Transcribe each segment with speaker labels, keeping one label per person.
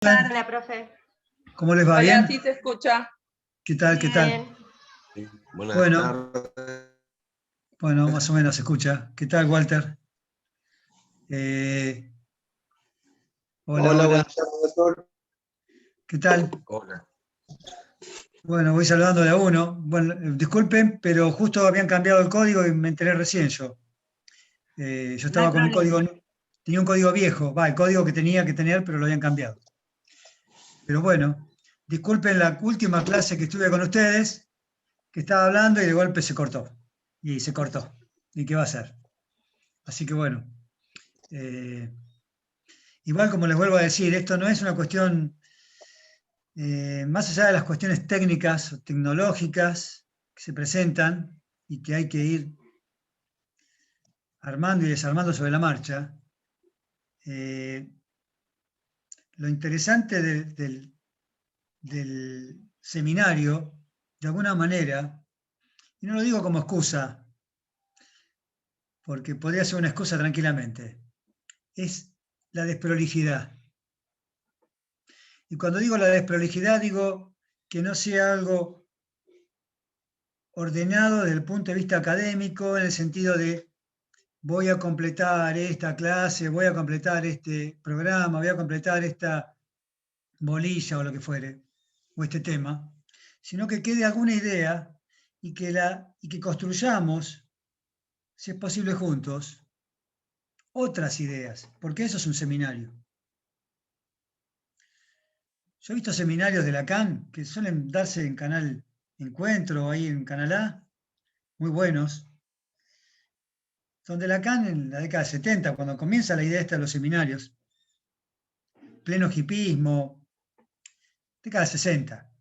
Speaker 1: Hola, profe.
Speaker 2: ¿Cómo les va?
Speaker 3: Hola,
Speaker 2: ¿Bien?
Speaker 3: sí se escucha.
Speaker 2: ¿Qué tal? ¿Qué tal?
Speaker 1: Bien.
Speaker 4: Sí, buenas
Speaker 2: Bueno,
Speaker 4: tardes.
Speaker 2: bueno, más o menos se escucha. ¿Qué tal, Walter? Hola,
Speaker 4: Hola,
Speaker 2: hola.
Speaker 4: buenas tardes, doctor.
Speaker 2: ¿Qué tal?
Speaker 4: Hola.
Speaker 2: Bueno, voy saludando de a uno. Bueno, disculpen, pero justo habían cambiado el código y me enteré recién yo. Yo
Speaker 1: No
Speaker 2: estaba
Speaker 1: hay
Speaker 2: con un código,
Speaker 1: problema.
Speaker 2: tenía un código viejo, el código que tenía que tener, pero lo habían cambiado. Pero bueno, disculpen la última clase que estuve con ustedes, que estaba hablando y de golpe se cortó. Y se cortó. ¿Y qué va a hacer? Así que bueno. eh, Igual, como les vuelvo a decir, esto no es una cuestión, más allá de las cuestiones técnicas o tecnológicas que se presentan y que hay que ir armando y desarmando sobre la marcha, eh, lo interesante del seminario, de alguna manera, y no lo digo como excusa, porque podría ser una excusa tranquilamente, es la desprolijidad. Y cuando digo la desprolijidad, digo que no sea algo ordenado desde el punto de vista académico, en el sentido de voy a completar esta clase, voy a completar este programa, voy a completar esta bolilla o lo que fuere, o este tema, sino que quede alguna idea y que construyamos, si es posible juntos, otras ideas, porque eso es un seminario. Yo he visto seminarios de Lacan que suelen darse en Canal Encuentro, ahí en Canal A, muy buenos, donde Lacan en la década de 70, cuando comienza la idea esta de los seminarios, pleno hipismo, década de 60,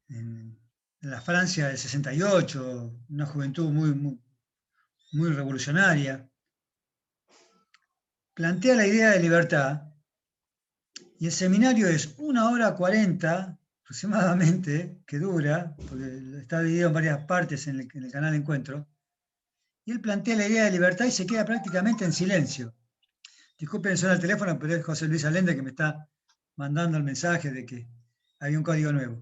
Speaker 2: en la Francia del 68, una juventud muy revolucionaria, plantea la idea de libertad y el seminario es 1 hora 40 aproximadamente, que dura, porque está dividido en varias partes en el canal Encuentro, y él plantea la idea de libertad y se queda prácticamente en silencio. Disculpen, suena el teléfono, pero es José Luis Allende que me está mandando el mensaje de que hay un código nuevo.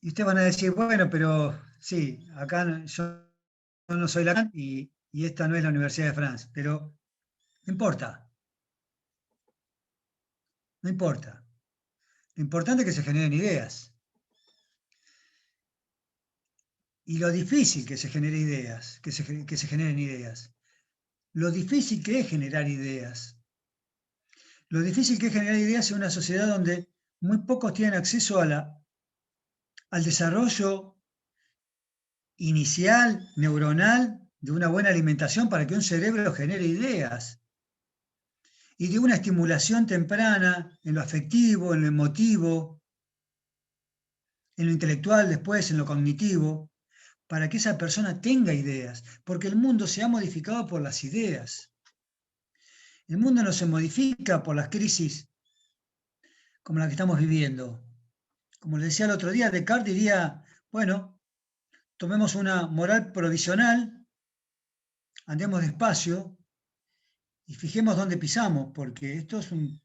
Speaker 2: Y ustedes van a decir, bueno, pero sí, acá yo no soy Lacan y esta no es la Universidad de Francia, pero no importa, no importa. Lo importante es que se generen ideas. Y lo difícil que se generen ideas, que se generen ideas. Lo difícil que es generar ideas. Lo difícil que es generar ideas en una sociedad donde muy pocos tienen acceso al desarrollo inicial, neuronal, de una buena alimentación para que un cerebro genere ideas. Y de una estimulación temprana en lo afectivo, en lo emotivo, en lo intelectual, después en lo cognitivo, para que esa persona tenga ideas, porque el mundo se ha modificado por las ideas. El mundo no se modifica por las crisis como la que estamos viviendo. Como le decía el otro día, Descartes diría, bueno, tomemos una moral provisional, andemos despacio y fijemos dónde pisamos, porque esto es un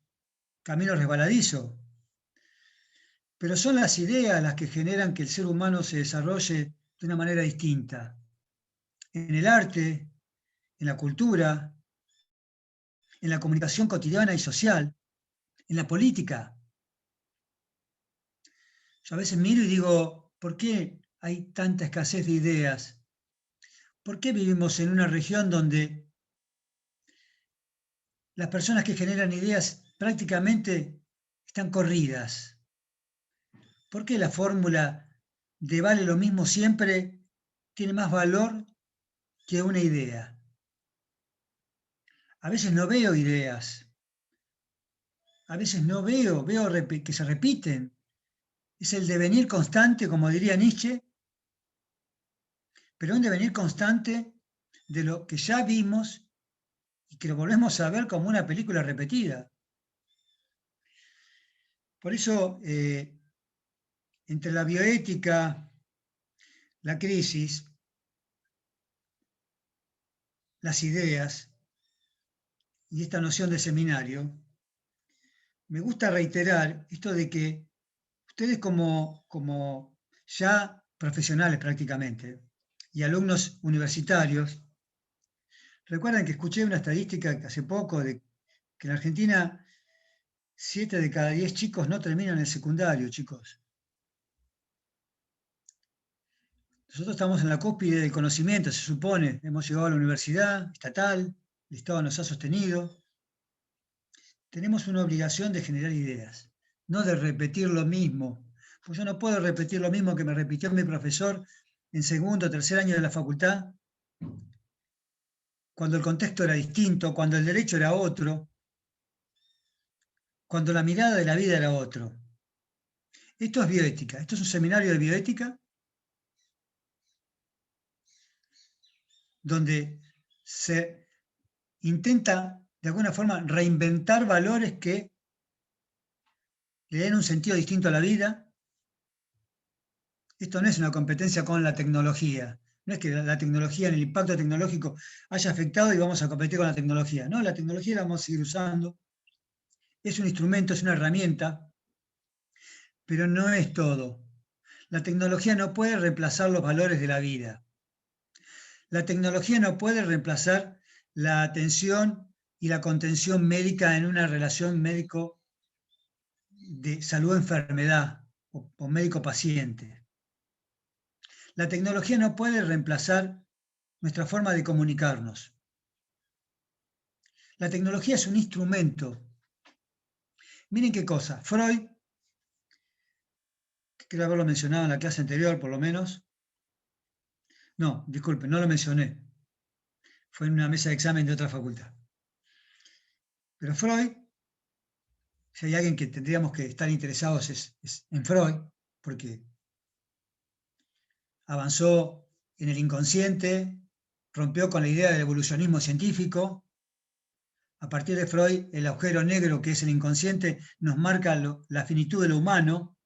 Speaker 2: camino resbaladizo. Pero son las ideas las que generan que el ser humano se desarrolle de una manera distinta. En el arte, en la cultura, en la comunicación cotidiana y social, en la política. Yo a veces miro y digo, ¿por qué hay tanta escasez de ideas? ¿Por qué vivimos en una región donde las personas que generan ideas prácticamente están corridas? ¿Por qué la fórmula de vale lo mismo siempre tiene más valor que una idea? A veces no veo ideas, a veces no veo que se repiten. Es el devenir constante, como diría Nietzsche, pero un devenir constante de lo que ya vimos y que lo volvemos a ver como una película repetida. Por eso, entre la bioética, la crisis, las ideas, y esta noción de seminario, me gusta reiterar esto de que ustedes como ya profesionales prácticamente y alumnos universitarios, recuerdan que escuché una estadística hace poco de que en Argentina 7 de cada 10 chicos no terminan el secundario, chicos. Nosotros estamos en la cúspide del conocimiento, se supone. Hemos llegado a la universidad estatal, el Estado nos ha sostenido. Tenemos una obligación de generar ideas, no de repetir lo mismo. Pues yo no puedo repetir lo mismo que me repitió mi profesor en segundo o tercer año de la facultad, cuando el contexto era distinto, cuando el derecho era otro, cuando la mirada de la vida era otro. Esto es bioética, esto es un seminario de bioética donde se intenta de alguna forma reinventar valores que le den un sentido distinto a la vida. Esto no es una competencia con la tecnología, no es que la tecnología, en el impacto tecnológico haya afectado y vamos a competir con la tecnología. No, la tecnología la vamos a seguir usando, es un instrumento, es una herramienta, pero no es todo. La tecnología no puede reemplazar los valores de la vida. La tecnología no puede reemplazar la atención y la contención médica en una relación médico de salud-enfermedad o médico-paciente. La tecnología no puede reemplazar nuestra forma de comunicarnos. La tecnología es un instrumento. Miren qué cosa. Freud, creo haberlo mencionado en la clase anterior por lo menos. No, disculpen, no lo mencioné. Fue en una mesa de examen de otra facultad. Pero Freud, si hay alguien que tendríamos que estar interesados es en Freud, porque avanzó en el inconsciente, rompió con la idea del evolucionismo científico. A partir de Freud, el agujero negro que es el inconsciente nos marca la finitud de lo humano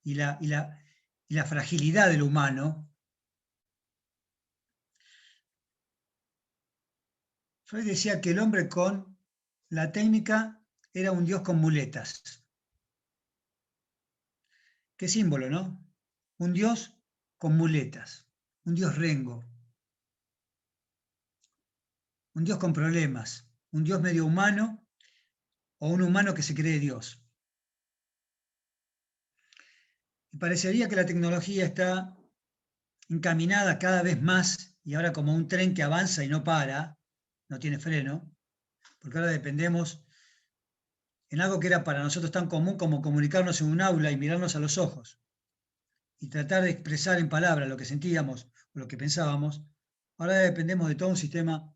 Speaker 2: y la fragilidad de lo humano. Freud decía que el hombre con la técnica era un dios con muletas. Qué símbolo, ¿no? Un dios con muletas, un dios rengo, un dios con problemas, un dios medio humano o un humano que se cree Dios. Y parecería que la tecnología está encaminada cada vez más y ahora como un tren que avanza y no para, no tiene freno, porque ahora dependemos en algo que era para nosotros tan común como comunicarnos en un aula y mirarnos a los ojos y tratar de expresar en palabras lo que sentíamos o lo que pensábamos, ahora dependemos de todo un sistema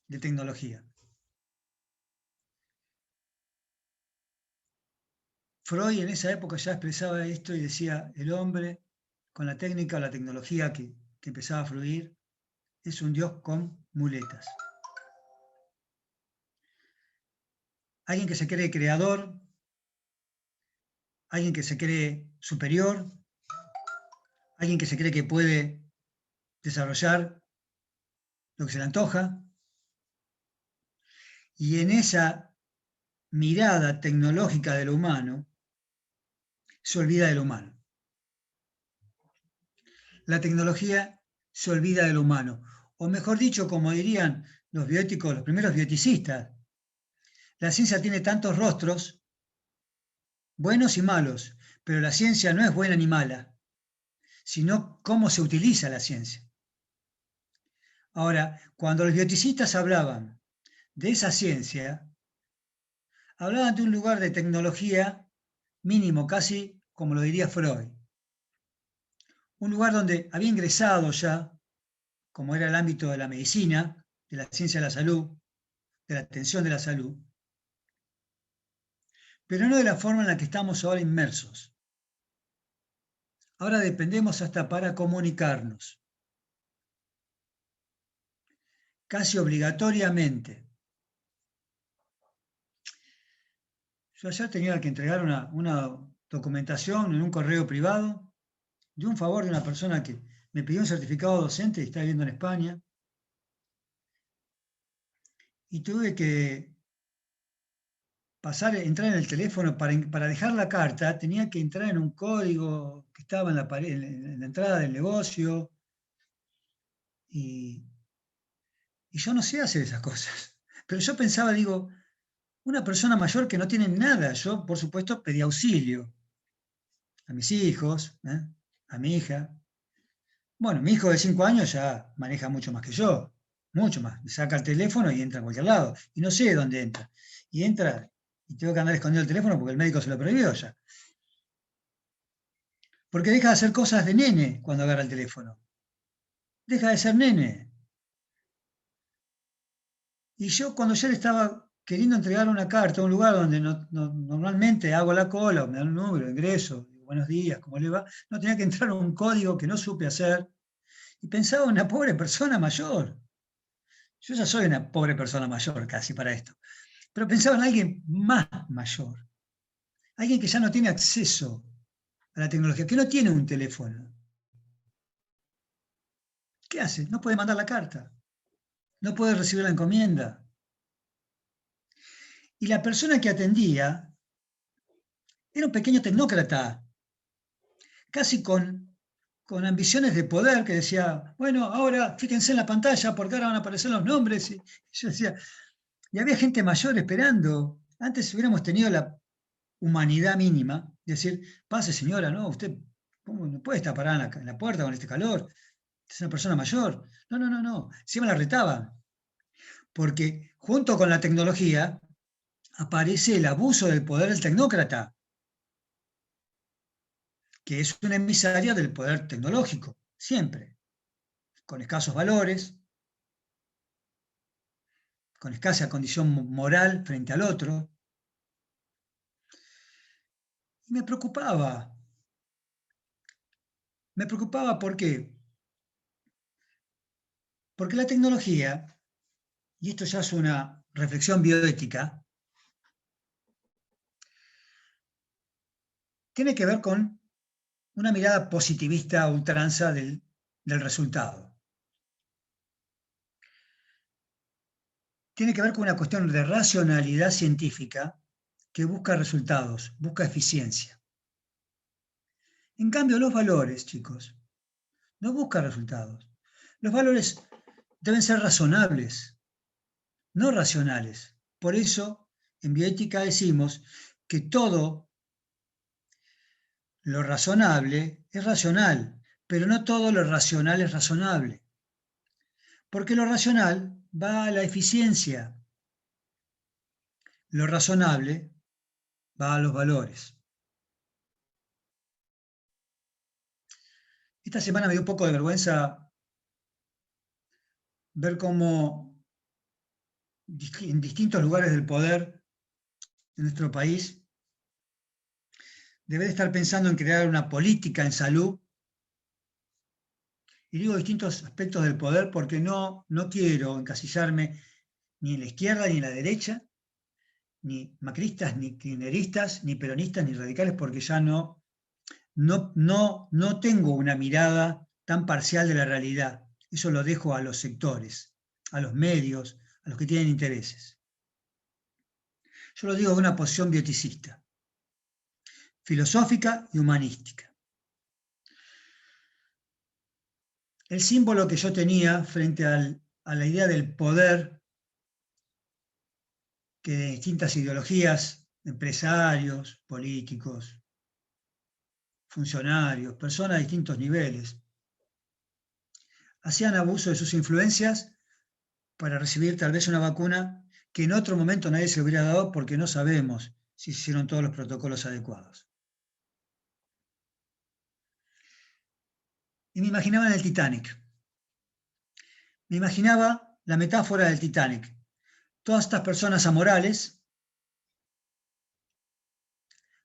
Speaker 2: de tecnología. Freud en esa época ya expresaba esto y decía, el hombre con la técnica o la tecnología que empezaba a fluir es un dios con muletas. Alguien que se cree creador, alguien que se cree superior, alguien que se cree que puede desarrollar lo que se le antoja. Y en esa mirada tecnológica de lo humano, se olvida del humano. La tecnología se olvida del humano. O mejor dicho, como dirían los bioéticos, los primeros bioticistas, la ciencia tiene tantos rostros, buenos y malos, pero la ciencia no es buena ni mala, sino cómo se utiliza la ciencia. Ahora, cuando los bioticistas hablaban de esa ciencia, hablaban de un lugar de tecnología mínimo, casi como lo diría Freud. Un lugar donde había ingresado ya, como era el ámbito de la medicina, de la ciencia de la salud, de la atención de la salud, pero no de la forma en la que estamos ahora inmersos. Ahora dependemos hasta para comunicarnos, casi obligatoriamente. Yo ayer tenía que entregar una documentación en un correo privado de un favor de una persona que me pidió un certificado docente y está viviendo en España. Y tuve que entrar en el teléfono para dejar la carta, tenía que entrar en un código que estaba en la pared, en la entrada del negocio, y yo no sé hacer esas cosas. Pero yo pensaba, digo, una persona mayor que no tiene nada. Yo, por supuesto, pedí auxilio a mis hijos, a mi hija. Bueno, mi hijo de 5 años ya maneja mucho más que yo, mucho más. Me saca el teléfono y entra a cualquier lado. Y no sé dónde entra. Y entra y tengo que andar escondiendo el teléfono porque el médico se lo prohibió ya. Porque deja de hacer cosas de nene cuando agarra el teléfono. Deja de ser nene. Y yo cuando ya le estaba queriendo entregar una carta a un lugar donde normalmente hago la cola, o me dan un número, ingreso, digo, buenos días, ¿cómo le va? No, tenía que entrar a un código que no supe hacer. Y pensaba en una pobre persona mayor. Yo ya soy una pobre persona mayor casi para esto. Pero pensaba en alguien más mayor. Alguien que ya no tiene acceso a la tecnología, que no tiene un teléfono. ¿Qué hace? No puede mandar la carta. No puede recibir la encomienda. Y la persona que atendía era un pequeño tecnócrata, casi con ambiciones de poder, que decía, bueno, ahora fíjense en la pantalla porque ahora van a aparecer los nombres. Y yo decía, y había gente mayor esperando. Antes hubiéramos tenido la humanidad mínima, decir, pase señora, ¿no? Usted ¿cómo no puede estar parada en la puerta con este calor? Es una persona mayor. No, no, no, no. Encima la retaban. Porque junto con la tecnología aparece el abuso del poder del tecnócrata, que es una emisaria del poder tecnológico, siempre, con escasos valores, con escasa condición moral frente al otro. Y me preocupaba ¿por qué? Porque la tecnología, y esto ya es una reflexión bioética, tiene que ver con una mirada positivista a ultranza del resultado. Tiene que ver con una cuestión de racionalidad científica que busca resultados, busca eficiencia. En cambio, los valores, chicos, no buscan resultados. Los valores deben ser razonables, no racionales. Por eso, en bioética decimos que todo lo razonable es racional, pero no todo lo racional es razonable. Porque lo racional va a la eficiencia, lo razonable va a los valores. Esta semana me dio un poco de vergüenza ver cómo en distintos lugares del poder de nuestro país debe de estar pensando en crear una política en salud. Y digo distintos aspectos del poder porque no quiero encasillarme ni en la izquierda ni en la derecha, ni macristas, ni kirchneristas, ni peronistas, ni radicales, porque ya no tengo una mirada tan parcial de la realidad. Eso lo dejo a los sectores, a los medios, a los que tienen intereses. Yo lo digo de una posición bioticista, filosófica y humanística. El símbolo que yo tenía frente a la idea del poder que de distintas ideologías, empresarios, políticos, funcionarios, personas de distintos niveles, hacían abuso de sus influencias para recibir tal vez una vacuna que en otro momento nadie se hubiera dado porque no sabemos si se hicieron todos los protocolos adecuados. Y me imaginaba en el Titanic. Me imaginaba la metáfora del Titanic. Todas estas personas amorales,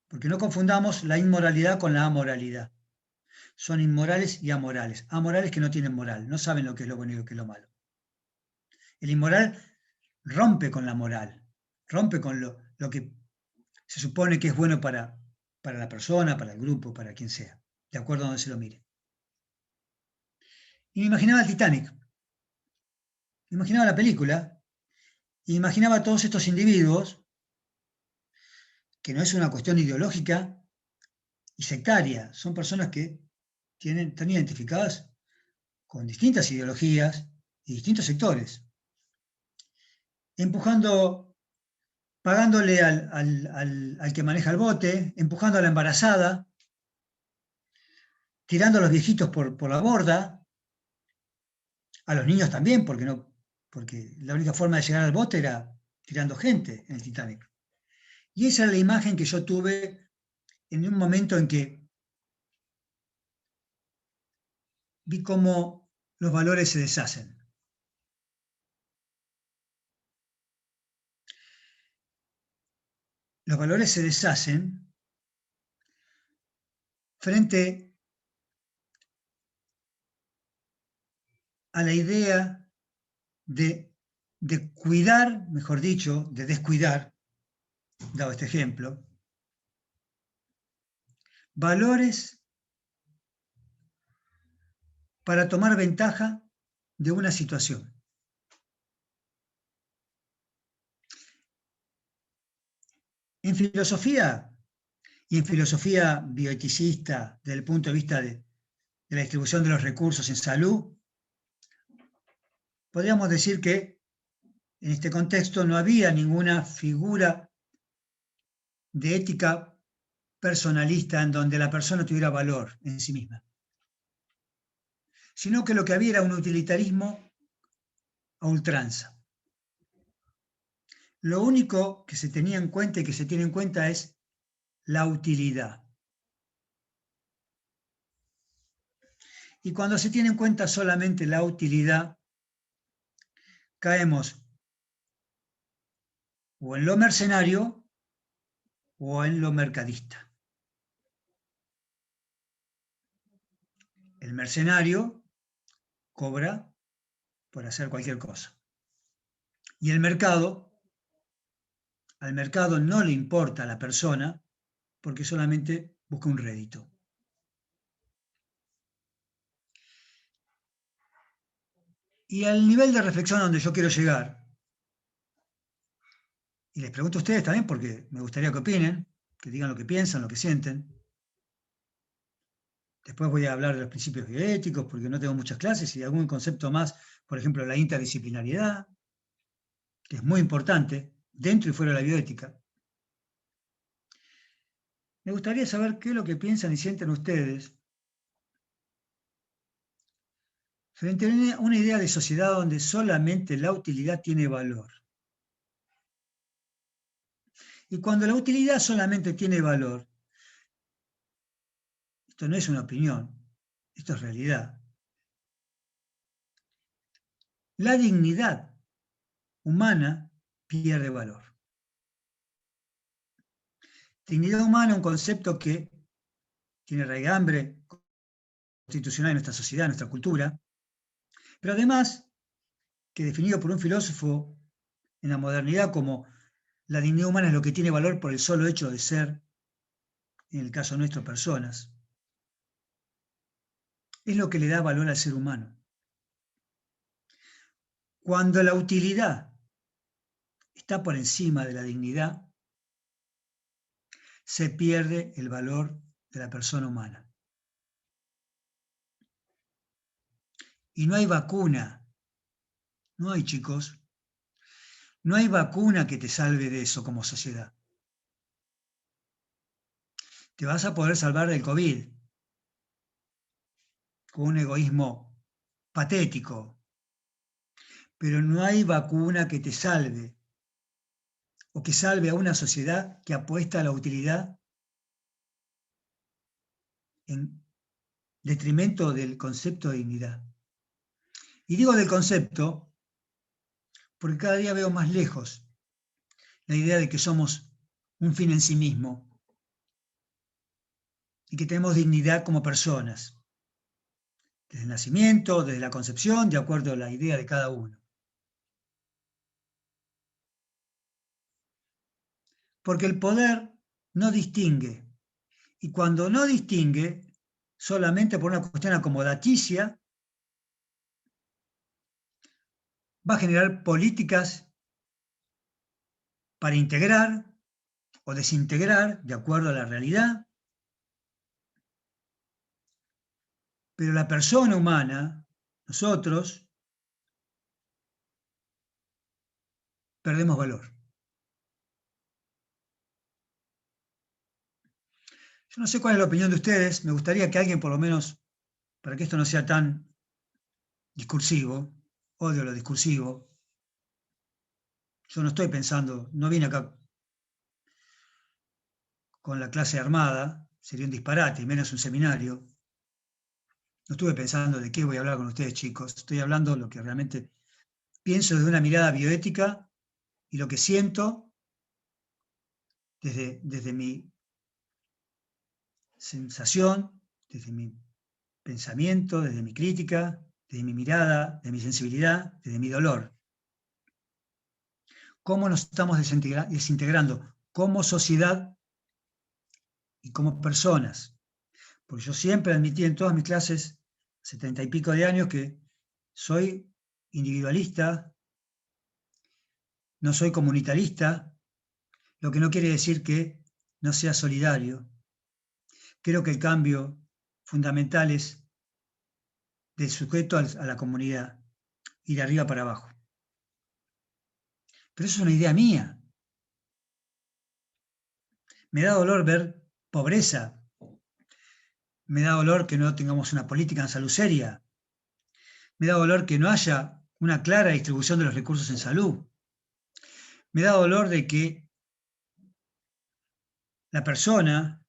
Speaker 2: porque no confundamos la inmoralidad con la amoralidad. Son inmorales y amorales. Amorales que no tienen moral, no saben lo que es lo bueno y lo que es lo malo. El inmoral rompe con la moral, rompe con lo que se supone que es bueno para la persona, para el grupo, para quien sea, de acuerdo a donde se lo mire. Y me imaginaba el Titanic, me imaginaba la película, y me imaginaba a todos estos individuos que no es una cuestión ideológica y sectaria, son personas que están identificadas con distintas ideologías y distintos sectores, empujando, pagándole al que maneja el bote, empujando a la embarazada, tirando a los viejitos por la borda, a los niños también, porque la única forma de llegar al bote era tirando gente en el Titanic. Y esa es la imagen que yo tuve en un momento en que vi cómo los valores se deshacen. Los valores se deshacen frente a la idea de cuidar, mejor dicho, de descuidar, dado este ejemplo, valores para tomar ventaja de una situación. En filosofía, y en filosofía bioeticista, desde el punto de vista de la distribución de los recursos en salud, podríamos decir que en este contexto no había ninguna figura de ética personalista en donde la persona tuviera valor en sí misma, sino que lo que había era un utilitarismo a ultranza. Lo único que se tenía en cuenta y que se tiene en cuenta es la utilidad. Y cuando se tiene en cuenta solamente la utilidad, caemos o en lo mercenario o en lo mercadista. El mercenario cobra por hacer cualquier cosa. Y al mercado no le importa a la persona porque solamente busca un rédito. Y al nivel de reflexión a donde yo quiero llegar, y les pregunto a ustedes también porque me gustaría que opinen, que digan lo que piensan, lo que sienten. Después voy a hablar de los principios bioéticos porque no tengo muchas clases y algún concepto más, por ejemplo, la interdisciplinariedad, que es muy importante dentro y fuera de la bioética. Me gustaría saber qué es lo que piensan y sienten ustedes frente a una idea de sociedad donde solamente la utilidad tiene valor. Y cuando la utilidad solamente tiene valor, esto no es una opinión, esto es realidad. La dignidad humana pierde valor. Dignidad humana es un concepto que tiene raigambre constitucional en nuestra sociedad, en nuestra cultura, pero además que definido por un filósofo en la modernidad como la dignidad humana es lo que tiene valor por el solo hecho de ser, en el caso nuestro, personas, es lo que le da valor al ser humano. Cuando la utilidad está por encima de la dignidad, se pierde el valor de la persona humana. Y no hay vacuna, no hay, chicos, no hay vacuna que te salve de eso como sociedad. Te vas a poder salvar del COVID con un egoísmo patético, pero no hay vacuna que te salve o que salve a una sociedad que apuesta a la utilidad en detrimento del concepto de dignidad. Y digo del concepto porque cada día veo más lejos la idea de que somos un fin en sí mismo y que tenemos dignidad como personas, desde el nacimiento, desde la concepción, de acuerdo a la idea de cada uno. Porque el poder no distingue, y cuando no distingue, solamente por una cuestión acomodaticia, va a generar políticas para integrar o desintegrar de acuerdo a la realidad, pero la persona humana, nosotros, perdemos valor. Yo no sé cuál es la opinión de ustedes, me gustaría que alguien, por lo menos, para que esto no sea tan discursivo, odio lo discursivo, yo no estoy pensando, no vine acá con la clase armada, sería un disparate, y menos un seminario. No estuve pensando de qué voy a hablar con ustedes, chicos, estoy hablando lo que realmente pienso desde una mirada bioética y lo que siento desde mi sensación, desde mi pensamiento, desde mi crítica, desde mi mirada, de mi sensibilidad, desde mi dolor. ¿Cómo nos estamos desintegrando como sociedad y como personas? Porque yo siempre admití en todas mis clases, 70 y pico de años, que soy individualista, no soy comunitarista, lo que no quiere decir que no sea solidario. Creo que el cambio fundamental es del sujeto a la comunidad y de arriba para abajo. Pero eso es una idea mía. Me da dolor ver pobreza. Me da dolor que no tengamos una política en salud seria. Me da dolor que no haya una clara distribución de los recursos en salud. Me da dolor de que la persona,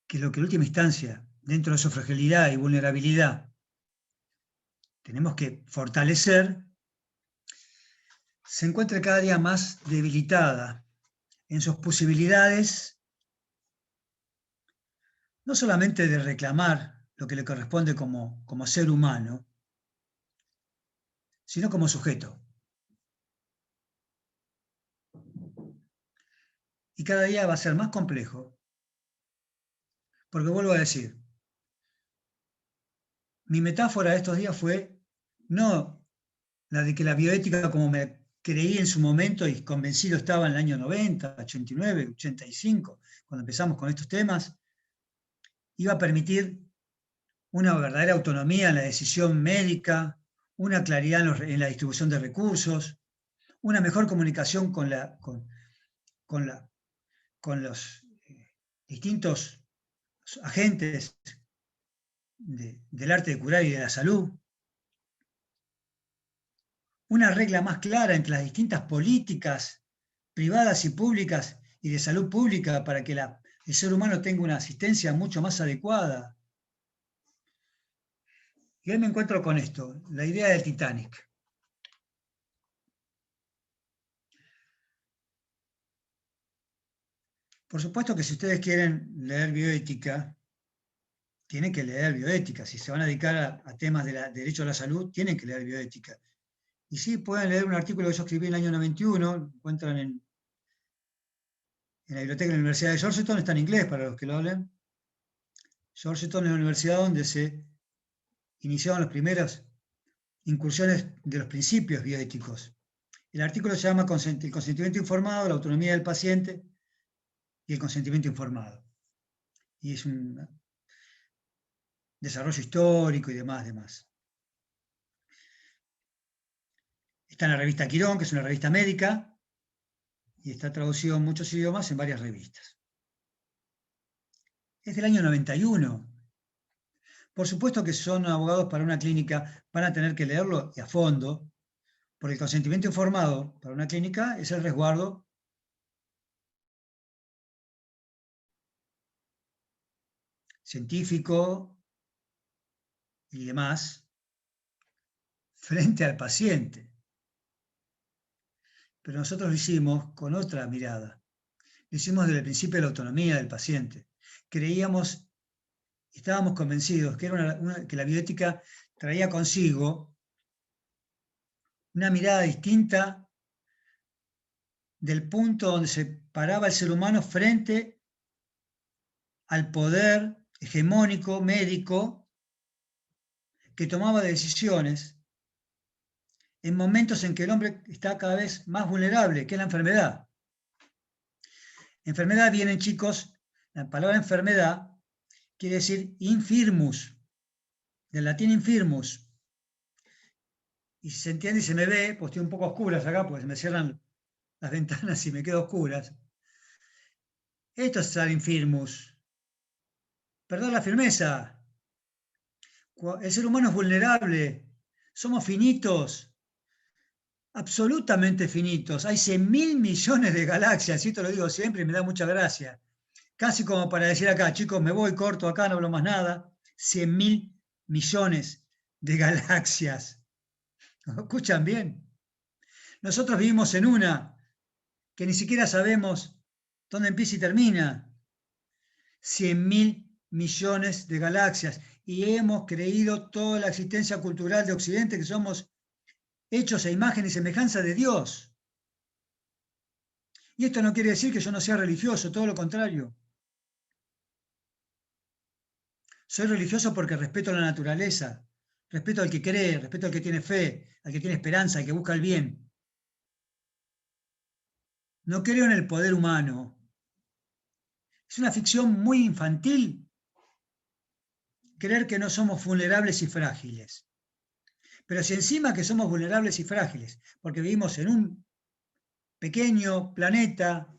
Speaker 2: que es lo que en última instancia, dentro de su fragilidad y vulnerabilidad, tenemos que fortalecer, se encuentre cada día más debilitada en sus posibilidades, no solamente de reclamar lo que le corresponde como ser humano, sino como sujeto. Y cada día va a ser más complejo, porque vuelvo a decir, mi metáfora de estos días fue no la de que la bioética, como me creí en su momento y convencido estaba en el año 90, 89, 85, cuando empezamos con estos temas, iba a permitir una verdadera autonomía en la decisión médica, una claridad en la distribución de recursos, una mejor comunicación con los distintos agentes del arte de curar y de la salud, una regla más clara entre las distintas políticas privadas y públicas y de salud pública para que el ser humano tenga una asistencia mucho más adecuada. Y hoy me encuentro con esto, la idea del Titanic. Por supuesto que si ustedes quieren leer bioética, tienen que leer bioética. Si se van a dedicar a temas de derecho a la salud, tienen que leer bioética. Y sí, pueden leer un artículo que yo escribí en el año 91, lo encuentran en la biblioteca de la Universidad de Georgetown, está en inglés para los que lo hablen. Georgetown es la universidad donde se iniciaban las primeras incursiones de los principios bioéticos. El artículo se llama El consentimiento informado, la autonomía del paciente y el consentimiento informado. Y es un desarrollo histórico y demás. Está en la revista Quirón, que es una revista médica, y está traducido en muchos idiomas en varias revistas. Es del año 91. Por supuesto que si son abogados para una clínica, van a tener que leerlo y a fondo, porque el consentimiento informado para una clínica es el resguardo científico y demás frente al paciente. Pero nosotros lo hicimos con otra mirada. Lo hicimos desde el principio de la autonomía del paciente. Creíamos, estábamos convencidos que, que la bioética traía consigo una mirada distinta del punto donde se paraba el ser humano frente al poder hegemónico médico que tomaba decisiones en momentos en que el hombre está cada vez más vulnerable, que es la enfermedad. Enfermedad vienen, chicos, la palabra enfermedad quiere decir infirmus, del latín infirmus. Y si se entiende y se me ve, pues estoy un poco oscuras acá, pues se me cierran las ventanas y me quedo oscuras. Esto es estar infirmus. Perder la firmeza. El ser humano es vulnerable. Somos finitos. Absolutamente finitos. Hay 100.000 millones de galaxias, y esto lo digo siempre y me da mucha gracia. Casi como para decir acá, chicos, me voy, corto acá, no hablo más nada. 100.000 millones de galaxias. ¿Lo escuchan bien? Nosotros vivimos en una que ni siquiera sabemos dónde empieza y termina. 100.000 millones de galaxias. Y hemos creído toda la existencia cultural de Occidente que somos hechos a imagen y semejanza de Dios. Y esto no quiere decir que yo no sea religioso, todo lo contrario. Soy religioso porque respeto la naturaleza, respeto al que cree, respeto al que tiene fe, al que tiene esperanza, al que busca el bien. No creo en el poder humano. Es una ficción muy infantil creer que no somos vulnerables y frágiles. Pero si encima que somos vulnerables y frágiles, porque vivimos en un pequeño planeta,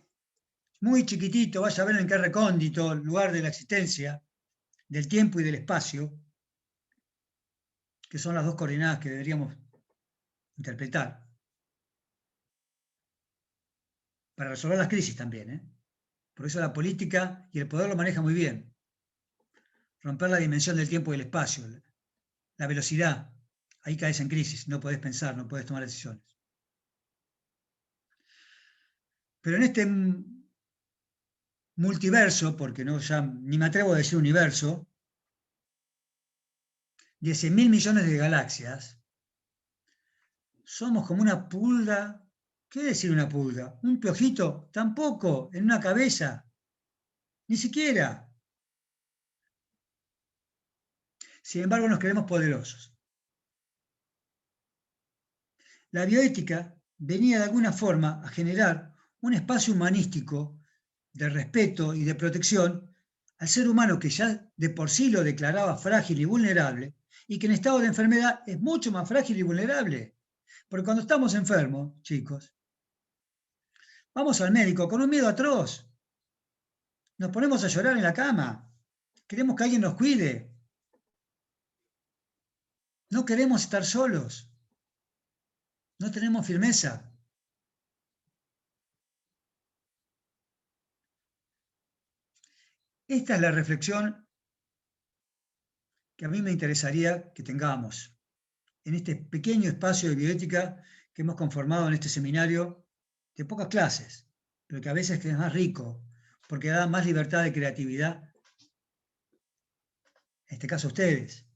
Speaker 2: muy chiquitito, vaya a ver en qué recóndito lugar de la existencia, del tiempo y del espacio, que son las dos coordenadas que deberíamos interpretar, para resolver las crisis también. Por eso la política y el poder lo maneja muy bien. Romper la dimensión del tiempo y del espacio, la velocidad, ahí caes en crisis, no podés pensar, no podés tomar decisiones. Pero en este multiverso, porque no, ya ni me atrevo a decir universo, de 100.000 millones de galaxias, somos como una pulga. ¿Qué decir una pulga? ¿Un piojito? Tampoco, en una cabeza. Ni siquiera. Sin embargo, nos creemos poderosos. La bioética venía de alguna forma a generar un espacio humanístico de respeto y de protección al ser humano que ya de por sí lo declaraba frágil y vulnerable, y que en estado de enfermedad es mucho más frágil y vulnerable. Porque cuando estamos enfermos, chicos, vamos al médico con un miedo atroz. Nos ponemos a llorar en la cama. Queremos que alguien nos cuide. No queremos estar solos. No tenemos firmeza. Esta es la reflexión que a mí me interesaría que tengamos en este pequeño espacio de bioética que hemos conformado en este seminario de pocas clases, pero que a veces es más rico, porque da más libertad de creatividad, en este caso a ustedes,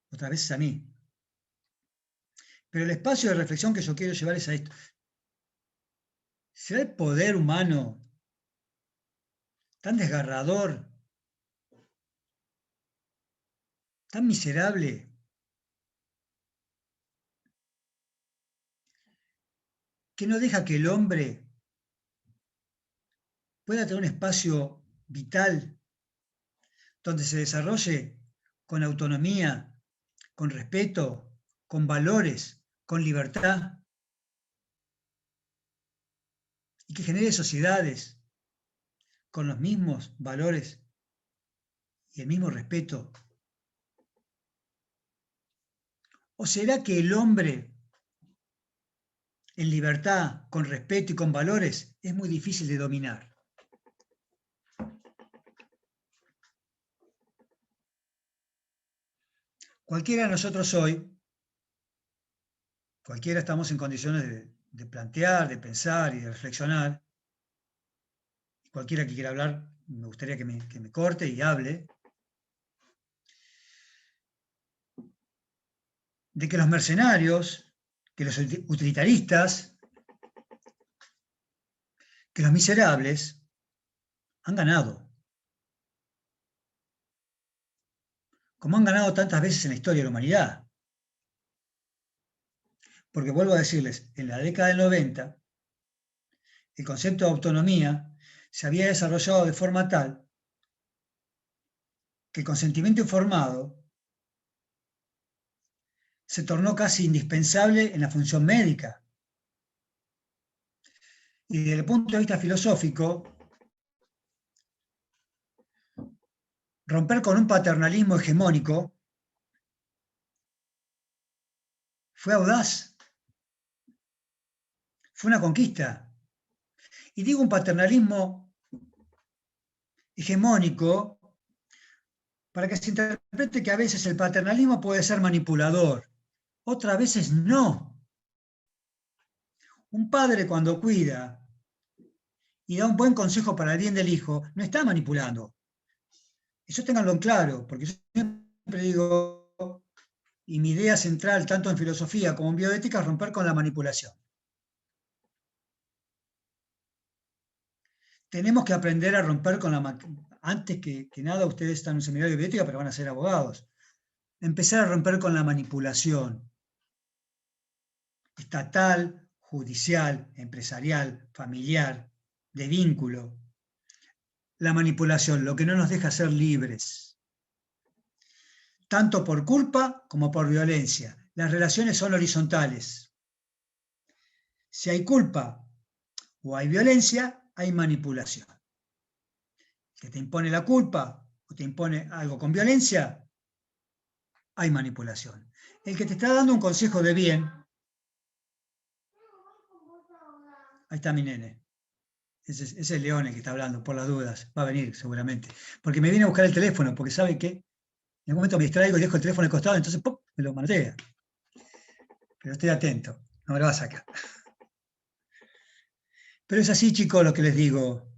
Speaker 2: otras veces a mí. Pero el espacio de reflexión que yo quiero llevar es a esto. ¿Será el poder humano tan desgarrador, tan miserable, que no deja que el hombre pueda tener un espacio vital donde se desarrolle con autonomía, con respeto, con valores, con libertad, y que genere sociedades con los mismos valores y el mismo respeto? ¿O será que el hombre en libertad, con respeto y con valores es muy difícil de dominar? Cualquiera de nosotros hoy, cualquiera estamos en condiciones de plantear, de pensar y de reflexionar. Cualquiera que quiera hablar, me gustaría que me corte y hable, de que los mercenarios, que los utilitaristas, que los miserables han ganado, como han ganado tantas veces en la historia de la humanidad. Porque vuelvo a decirles, en la década del 90, el concepto de autonomía se había desarrollado de forma tal que el consentimiento informado se tornó casi indispensable en la función médica. Y desde el punto de vista filosófico, romper con un paternalismo hegemónico fue audaz, fue una conquista. Y digo un paternalismo hegemónico para que se interprete que a veces el paternalismo puede ser manipulador, otras veces no. Un padre cuando cuida y da un buen consejo para el bien del hijo, no está manipulando. Eso ténganlo en claro, porque yo siempre digo, y mi idea central, tanto en filosofía como en bioética, es romper con la manipulación. Tenemos que aprender a romper con la... Antes que nada, ustedes están en un seminario de bioética, pero van a ser abogados. Empezar a romper con la manipulación estatal, judicial, empresarial, familiar, de vínculo. La manipulación, lo que no nos deja ser libres. Tanto por culpa como por violencia. Las relaciones son horizontales. Si hay culpa o hay violencia, hay manipulación. Que te impone la culpa o te impone algo con violencia, hay manipulación. El que te está dando un consejo de bien, ahí está mi nene, ese es el León el que está hablando, por las dudas, va a venir seguramente, porque me viene a buscar el teléfono, porque sabe que en algún momento me distraigo y dejo el teléfono al costado, entonces ¡pum!, me lo manotea. Pero estoy atento, no me lo va a sacar. Pero es así, chicos, lo que les digo.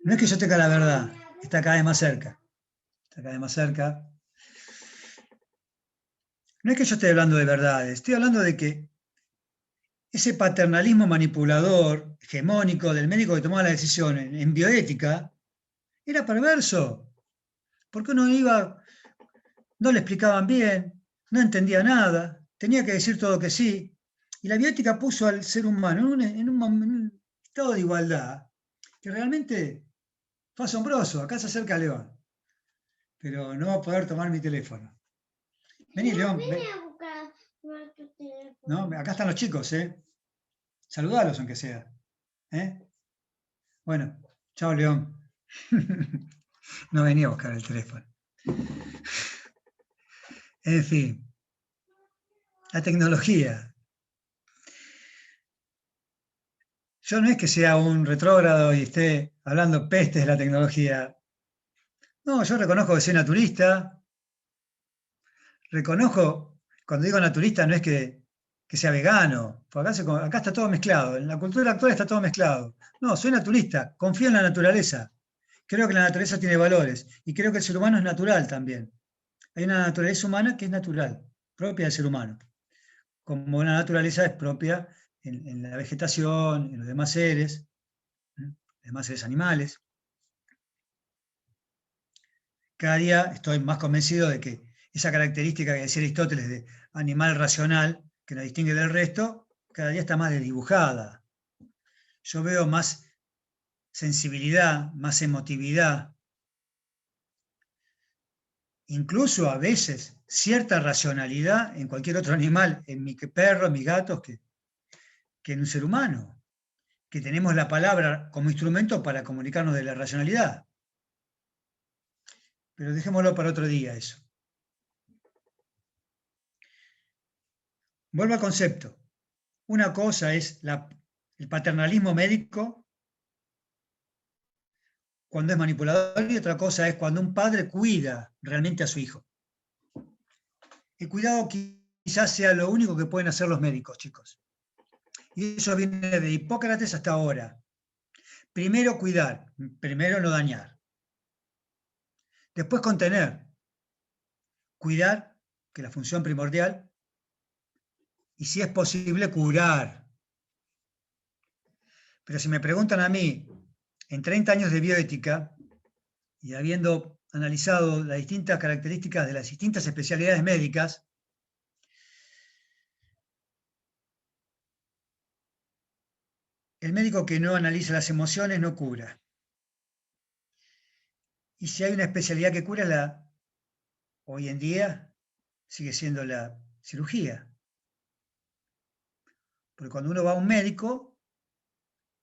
Speaker 2: No es que yo tenga la verdad, está cada vez más cerca. Está cada vez más cerca. No es que yo esté hablando de verdades, estoy hablando de que ese paternalismo manipulador, hegemónico del médico que tomaba la decisión en bioética, era perverso. Porque uno iba, no le explicaban bien, no entendía nada, tenía que decir todo que sí. Y la bioética puso al ser humano en un estado de igualdad que realmente fue asombroso. Acá se acerca León, pero no va a poder tomar mi teléfono. Vení, León. Ven. No, acá están los chicos, ¿eh? Saludalos aunque sea. ¿Eh? Bueno, chao, León. No venía a buscar el teléfono. En fin, la tecnología. Yo no es que sea un retrógrado y esté hablando pestes de la tecnología. No, yo reconozco que soy naturista. Reconozco, cuando digo naturista, no es que sea vegano. Acá está todo mezclado. En la cultura actual está todo mezclado. No, soy naturista. Confío en la naturaleza. Creo que la naturaleza tiene valores. Y creo que el ser humano es natural también. Hay una naturaleza humana que es natural, propia del ser humano. Como la naturaleza es propia en la vegetación, en los demás seres, demás seres animales. Cada día estoy más convencido de que esa característica que decía Aristóteles de animal racional, que nos distingue del resto, cada día está más desdibujada. Yo veo más sensibilidad, más emotividad, incluso a veces cierta racionalidad en cualquier otro animal, en mi perro, en mis gatos, que en un ser humano, que tenemos la palabra como instrumento para comunicarnos de la racionalidad. Pero dejémoslo para otro día eso. Vuelvo al concepto. Una cosa es el paternalismo médico cuando es manipulador y otra cosa es cuando un padre cuida realmente a su hijo. El cuidado quizás sea lo único que pueden hacer los médicos, chicos. Y eso viene de Hipócrates hasta ahora. Primero cuidar, primero no dañar. Después contener. Cuidar, que es la función primordial, y si es posible curar. Pero si me preguntan a mí, en 30 años de bioética, y habiendo analizado las distintas características de las distintas especialidades médicas, el médico que no analiza las emociones no cura. Y si hay una especialidad que cura, hoy en día sigue siendo la cirugía. Porque cuando uno va a un médico,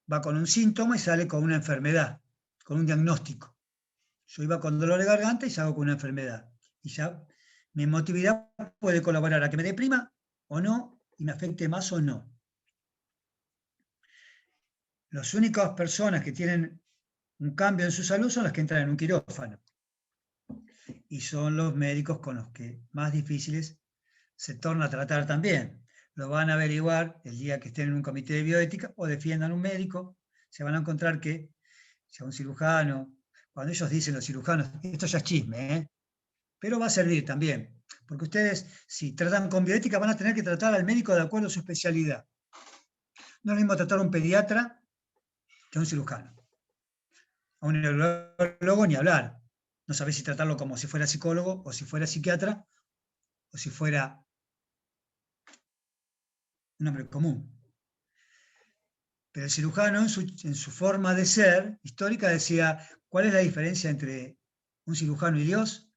Speaker 2: va con un síntoma y sale con una enfermedad, con un diagnóstico. Yo iba con dolor de garganta y salgo con una enfermedad. Y ya mi emotividad puede colaborar a que me deprima o no, y me afecte más o no. Las únicas personas que tienen un cambio en su salud son las que entran en un quirófano. Y son los médicos con los que más difíciles se torna a tratar también. Lo van a averiguar el día que estén en un comité de bioética o defiendan a un médico, se van a encontrar que, sea un cirujano, cuando ellos dicen los cirujanos, esto ya es chisme, ¿eh? Pero va a servir también, porque ustedes, si tratan con bioética, van a tener que tratar al médico de acuerdo a su especialidad. No es lo mismo tratar a un pediatra que a un cirujano. A un neurólogo ni hablar. No sabés si tratarlo como si fuera psicólogo, o si fuera psiquiatra, o si fuera un hombre común. Pero el cirujano, en su forma de ser histórica, decía, ¿cuál es la diferencia entre un cirujano y Dios?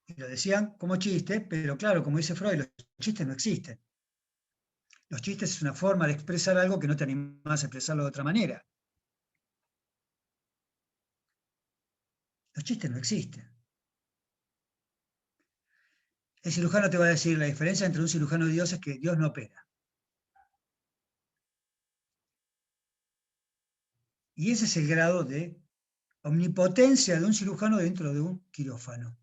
Speaker 2: Y lo decían como chiste, pero claro, como dice Freud, los chistes no existen. Los chistes es una forma de expresar algo que no te animás a expresarlo de otra manera. Los chistes no existen. El cirujano te va a decir, la diferencia entre un cirujano y Dios es que Dios no opera. Y ese es el grado de omnipotencia de un cirujano dentro de un quirófano.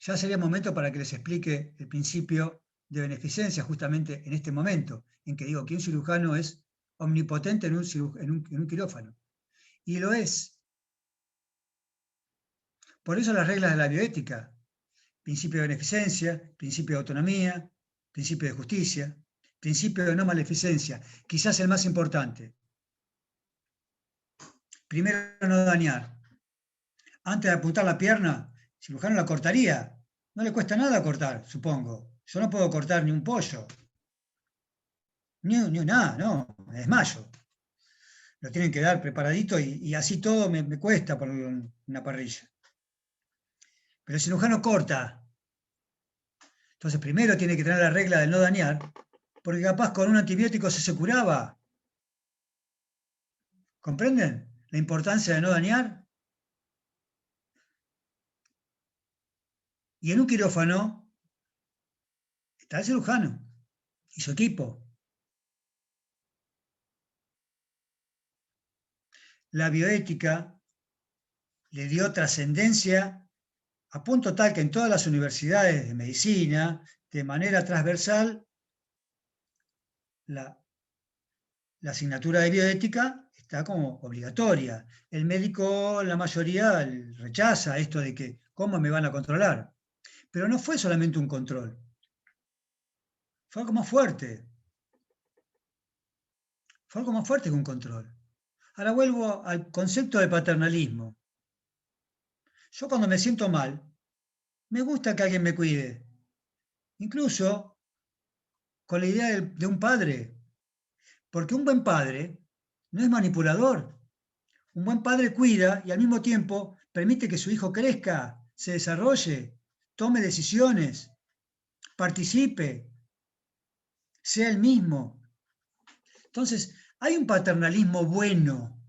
Speaker 2: Ya sería momento para que les explique el principio de beneficencia justamente en este momento, en que digo que un cirujano es omnipotente en un quirófano. Y lo es. Por eso las reglas de la bioética, principio de beneficencia, principio de autonomía, principio de justicia, principio de no maleficencia, quizás el más importante. Primero, no dañar. Antes de apuntar la pierna, el cirujano la cortaría. No le cuesta nada cortar, supongo. Yo no puedo cortar ni un pollo. Ni nada, no, me desmayo. Lo tienen que dar preparadito y así todo me cuesta ponerlo en una parrilla. Pero el cirujano corta. Entonces primero tiene que tener la regla del no dañar, porque capaz con un antibiótico se curaba. ¿Comprenden la importancia de no dañar? Y en un quirófano está el cirujano y su equipo. La bioética le dio trascendencia a punto tal que en todas las universidades de medicina, de manera transversal, la asignatura de bioética está como obligatoria. El médico, la mayoría, rechaza esto de que, ¿cómo me van a controlar? Pero no fue solamente un control, fue algo más fuerte. Fue algo más fuerte que un control. Ahora vuelvo al concepto de paternalismo. Yo cuando me siento mal, me gusta que alguien me cuide, incluso con la idea de un padre, porque un buen padre no es manipulador. Un buen padre cuida y al mismo tiempo permite que su hijo crezca, se desarrolle, tome decisiones, participe, sea el mismo. Entonces, hay un paternalismo bueno,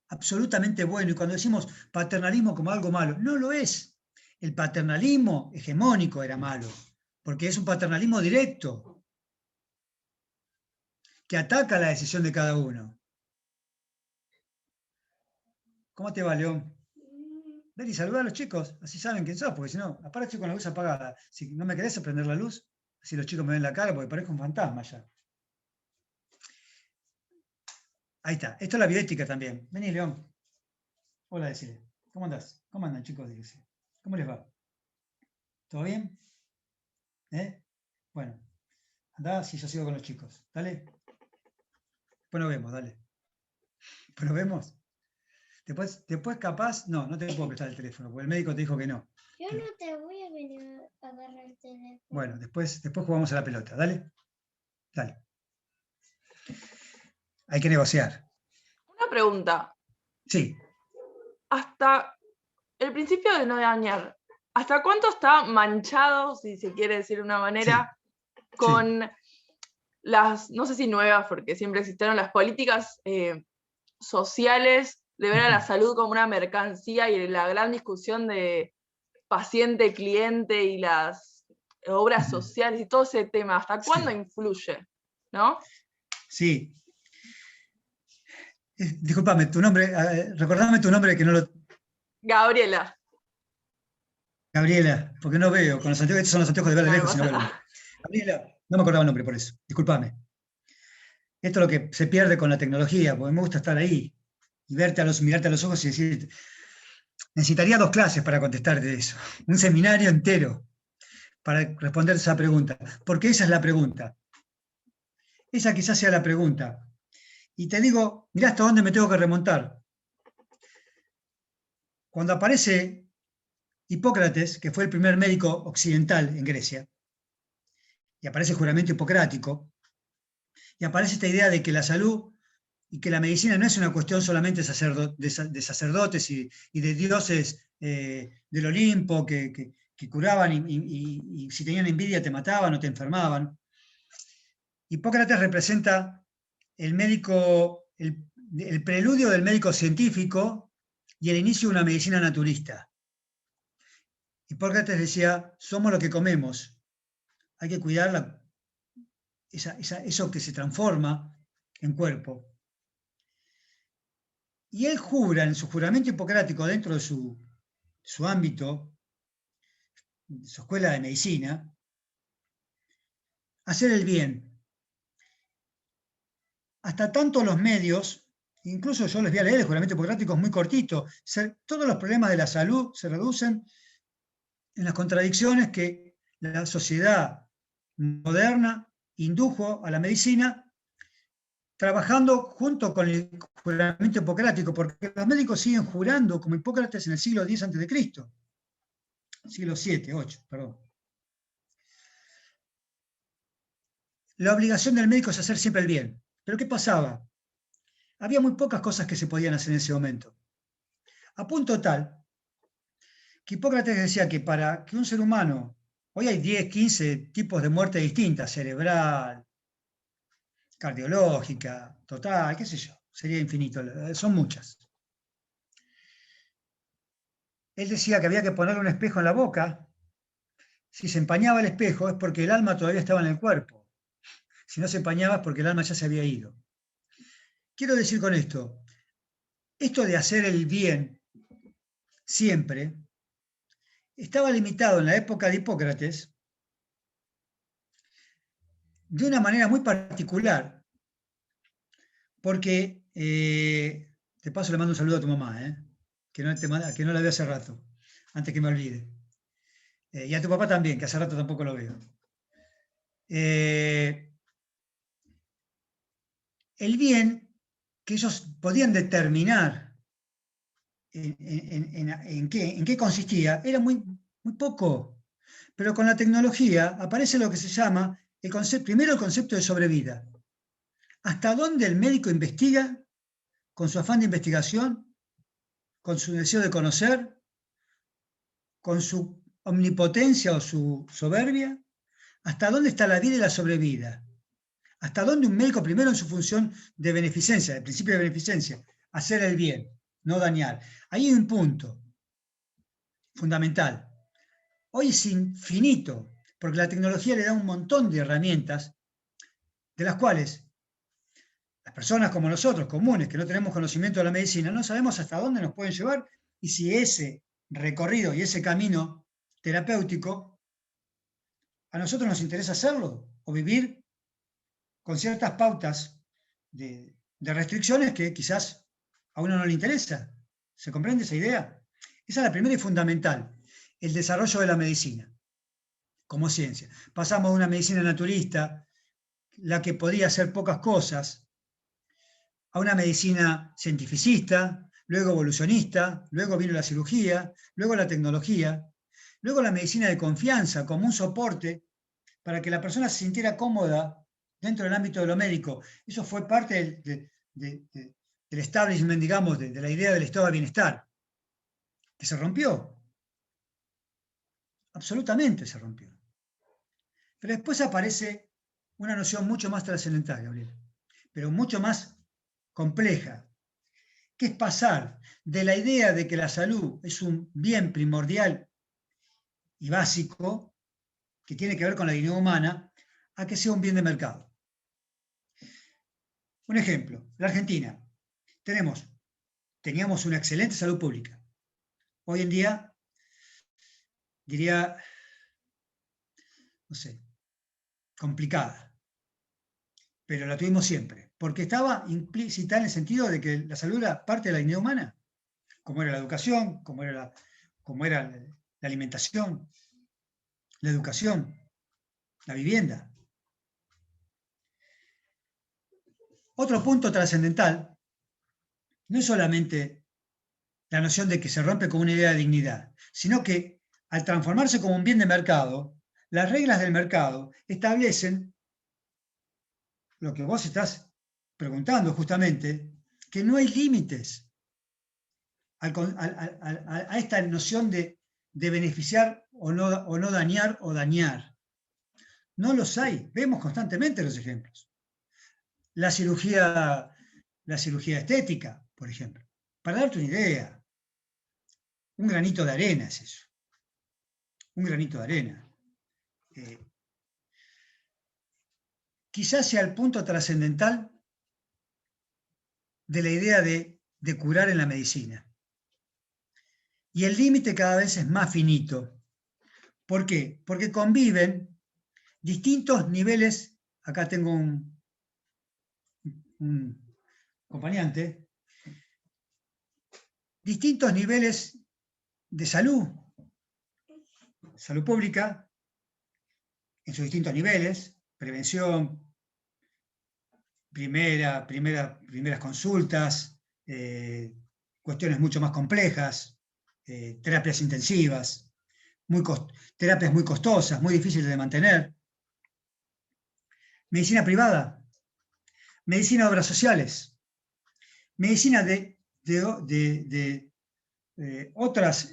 Speaker 2: absolutamente bueno, y cuando decimos paternalismo como algo malo, no lo es. El paternalismo hegemónico era malo, porque es un paternalismo directo, que ataca la decisión de cada uno. ¿Cómo te va, León? Ven y saluda a los chicos, así saben quién sos, porque si no, aparte estoy con la luz apagada. Si no me querés prender la luz, así los chicos me ven la cara, porque parezco un fantasma ya. Ahí está, esto es la bioética también. Vení, León. Hola, decile. ¿Cómo andás? ¿Cómo andan, chicos? Dígase. ¿Cómo les va? ¿Todo bien? ¿Eh? Bueno, andá si yo sigo con los chicos. Dale. Después nos vemos, dale. Después nos vemos. Después capaz, no te puedo prestar el teléfono, porque el médico te dijo que no.
Speaker 1: Yo no te voy a venir a agarrar el teléfono.
Speaker 2: Bueno, después jugamos a la pelota, dale. Dale. Hay que negociar.
Speaker 1: Una pregunta.
Speaker 2: Sí.
Speaker 1: Hasta el principio de no dañar, ¿hasta cuánto está manchado, si se quiere decir de una manera, con las, no sé si nuevas, porque siempre existieron las políticas sociales de ver a la salud como una mercancía y la gran discusión de paciente-cliente y las obras sociales y todo ese tema? ¿Hasta cuándo influye? ¿No?
Speaker 2: Sí. Disculpame, tu nombre, recordame tu nombre que no lo...
Speaker 1: Gabriela.
Speaker 2: Gabriela, porque no veo, con los anteojos, estos son los anteojos de ver de lejos y no veo. Gabriela, no me acordaba el nombre por eso, disculpame. Esto es lo que se pierde con la tecnología, porque me gusta estar ahí y mirarte a los ojos y decir, necesitaría 2 clases para contestarte eso, un seminario entero para responder esa pregunta, porque esa es la pregunta. Esa quizás sea la pregunta. Y te digo, mirá hasta dónde me tengo que remontar. Cuando aparece Hipócrates, que fue el primer médico occidental en Grecia, y aparece el juramento hipocrático, y aparece esta idea de que la salud y que la medicina no es una cuestión solamente de sacerdotes y de dioses del Olimpo que curaban y si tenían envidia te mataban o te enfermaban. Hipócrates representa el médico, el preludio del médico científico y el inicio de una medicina naturista. Hipócrates decía, somos lo que comemos, hay que cuidar eso que se transforma en cuerpo. Y él jura en su juramento hipocrático dentro de su ámbito, de su escuela de medicina, hacer el bien. Hasta tanto los medios, incluso yo les voy a leer el juramento hipocrático, es muy cortito, todos los problemas de la salud se reducen en las contradicciones que la sociedad moderna indujo a la medicina, trabajando junto con el juramento hipocrático, porque los médicos siguen jurando como Hipócrates en el siglo X a.C., siglo VII, VIII, perdón. La obligación del médico es hacer siempre el bien. ¿Pero qué pasaba? Había muy pocas cosas que se podían hacer en ese momento. A punto tal que Hipócrates decía que para que un ser humano, hoy hay 10, 15 tipos de muerte distintas, cerebral, cardiológica, total, qué sé yo, sería infinito, son muchas. Él decía que había que ponerle un espejo en la boca. Si se empañaba el espejo es porque el alma todavía estaba en el cuerpo. Si no se empañaba es porque el alma ya se había ido. Quiero decir con esto de hacer el bien siempre estaba limitado en la época de Hipócrates de una manera muy particular, porque, de paso le mando un saludo a tu mamá, que no la veo hace rato, antes que me olvide. Y a tu papá también, que hace rato tampoco lo veo. El bien que ellos podían determinar en qué consistía era muy poco. Pero con la tecnología aparece lo que se llama primero el concepto de sobrevida. ¿Hasta dónde el médico investiga con su afán de investigación, con su deseo de conocer, con su omnipotencia o su soberbia? ¿Hasta dónde está la vida y la sobrevida? ¿Hasta dónde un médico, primero en su función de beneficencia, el principio de beneficencia, hacer el bien, no dañar? Ahí hay un punto fundamental. Hoy es infinito, porque la tecnología le da un montón de herramientas, de las cuales las personas como nosotros, comunes, que no tenemos conocimiento de la medicina, no sabemos hasta dónde nos pueden llevar y si ese recorrido y ese camino terapéutico a nosotros nos interesa hacerlo o vivir con ciertas pautas de restricciones que quizás a uno no le interesa. ¿Se comprende esa idea? Esa es la primera y fundamental, el desarrollo de la medicina como ciencia. Pasamos de una medicina naturista, la que podía hacer pocas cosas, a una medicina cientificista, luego evolucionista, luego vino la cirugía, luego la tecnología, luego la medicina de confianza como un soporte para que la persona se sintiera cómoda dentro del ámbito de lo médico. Eso fue parte del establishment, digamos, de la idea del estado de bienestar, que se rompió. Absolutamente se rompió. Pero después aparece una noción mucho más trascendental, Gabriel, pero mucho más compleja, que es pasar de la idea de que la salud es un bien primordial y básico, que tiene que ver con la dignidad humana, a que sea un bien de mercado. Un ejemplo, la Argentina. Teníamos una excelente salud pública. Hoy en día, diría, no sé, complicada, pero la tuvimos siempre, porque estaba implícita en el sentido de que la salud era parte de la dignidad humana, como era la educación, como era la alimentación, la educación, la vivienda. Otro punto trascendental no es solamente la noción de que se rompe con una idea de dignidad, sino que al transformarse como un bien de mercado, las reglas del mercado establecen lo que vos estás preguntando justamente, que no hay límites a esta noción de beneficiar o no dañar o dañar. No los hay, vemos constantemente los ejemplos. La cirugía estética, por ejemplo. Para darte una idea, un granito de arena es eso. Un granito de arena. Quizás sea el punto trascendental de la idea de curar en la medicina. Y el límite cada vez es más finito. ¿Por qué? Porque conviven distintos niveles. Acá tengo un acompañante. Distintos niveles de salud pública, en sus distintos niveles, prevención, primeras consultas, cuestiones mucho más complejas, terapias intensivas, terapias muy costosas, muy difíciles de mantener. Medicina privada, medicina de obras sociales, medicina de otras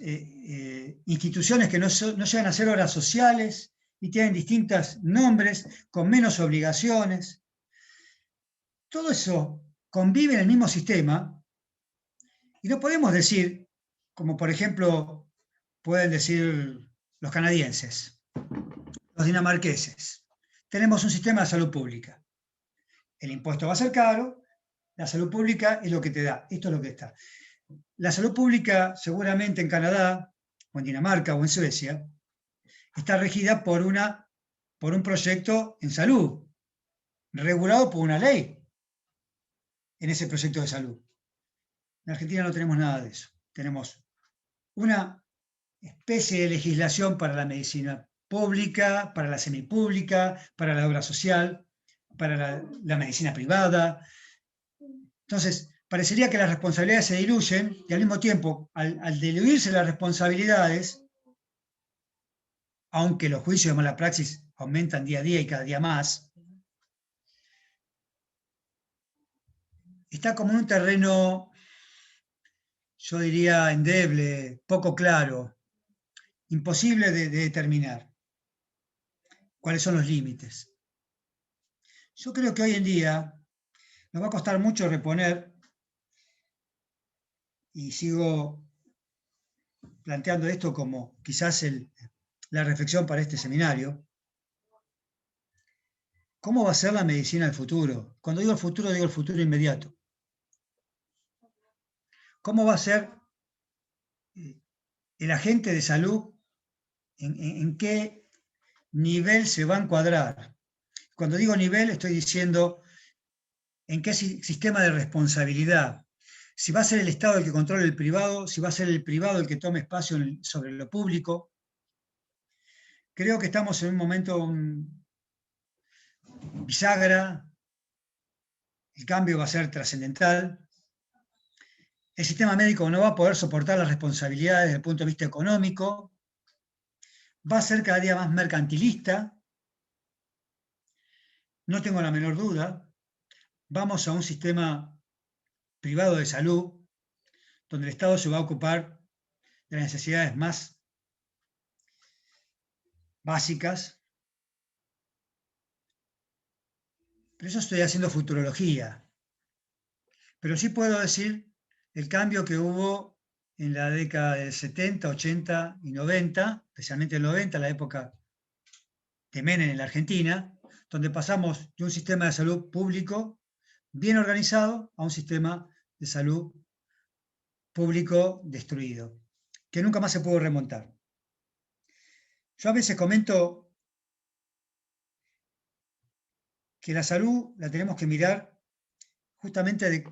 Speaker 2: instituciones que no llegan a ser obras sociales y tienen distintos nombres, con menos obligaciones. Todo eso convive en el mismo sistema y no podemos decir, como por ejemplo pueden decir los canadienses, los dinamarqueses, tenemos un sistema de salud pública. El impuesto va a ser caro, la salud pública es lo que te da, esto es lo que está. La salud pública, seguramente en Canadá, o en Dinamarca, o en Suecia, está regida por un proyecto en salud, regulado por una ley en ese proyecto de salud. En Argentina no tenemos nada de eso. Tenemos una especie de legislación para la medicina pública, para la semipública, para la obra social, para la medicina privada. Entonces, parecería que las responsabilidades se diluyen y al mismo tiempo, al diluirse las responsabilidades, aunque los juicios de mala praxis aumentan día a día y cada día más, está como en un terreno, yo diría, endeble, poco claro, imposible de determinar cuáles son los límites. Yo creo que hoy en día nos va a costar mucho reponer, y sigo planteando esto como quizás la reflexión para este seminario, ¿cómo va a ser la medicina del futuro? Cuando digo el futuro inmediato. ¿Cómo va a ser el agente de salud? ¿En qué nivel se va a encuadrar? Cuando digo nivel, estoy diciendo en qué sistema de responsabilidad. Si va a ser el Estado el que controle el privado, si va a ser el privado el que tome espacio sobre lo público. Creo que estamos en un momento bisagra, el cambio va a ser trascendental. El sistema médico no va a poder soportar las responsabilidades desde el punto de vista económico, va a ser cada día más mercantilista, no tengo la menor duda, vamos a un sistema privado de salud donde el Estado se va a ocupar de las necesidades más básicas, pero eso estoy haciendo futurología. Pero sí puedo decir el cambio que hubo en la década del 70, 80 y 90, especialmente el 90, la época de Menem en la Argentina, donde pasamos de un sistema de salud público bien organizado a un sistema de salud público destruido, que nunca más se pudo remontar. Yo a veces comento que la salud la tenemos que mirar justamente de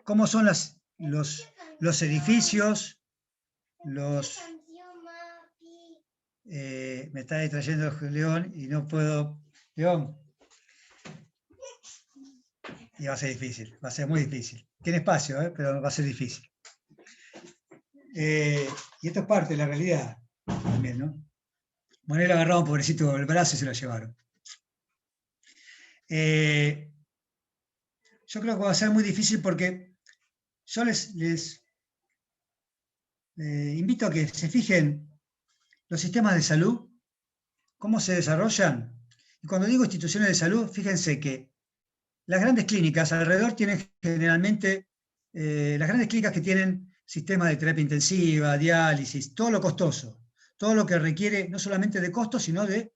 Speaker 2: cómo son los edificios, me está distrayendo León y no puedo. León. Y va a ser difícil, va a ser muy difícil. Tiene espacio, pero va a ser difícil. Y esto es parte de la realidad también, ¿no? Manuel agarró a un pobrecito el brazo y se lo llevaron. Yo creo que va a ser muy difícil porque yo les invito a que se fijen los sistemas de salud, cómo se desarrollan. Y cuando digo instituciones de salud, fíjense que las grandes clínicas alrededor tienen generalmente, las grandes clínicas que tienen sistemas de terapia intensiva, diálisis, todo lo costoso, todo lo que requiere no solamente de costo, sino de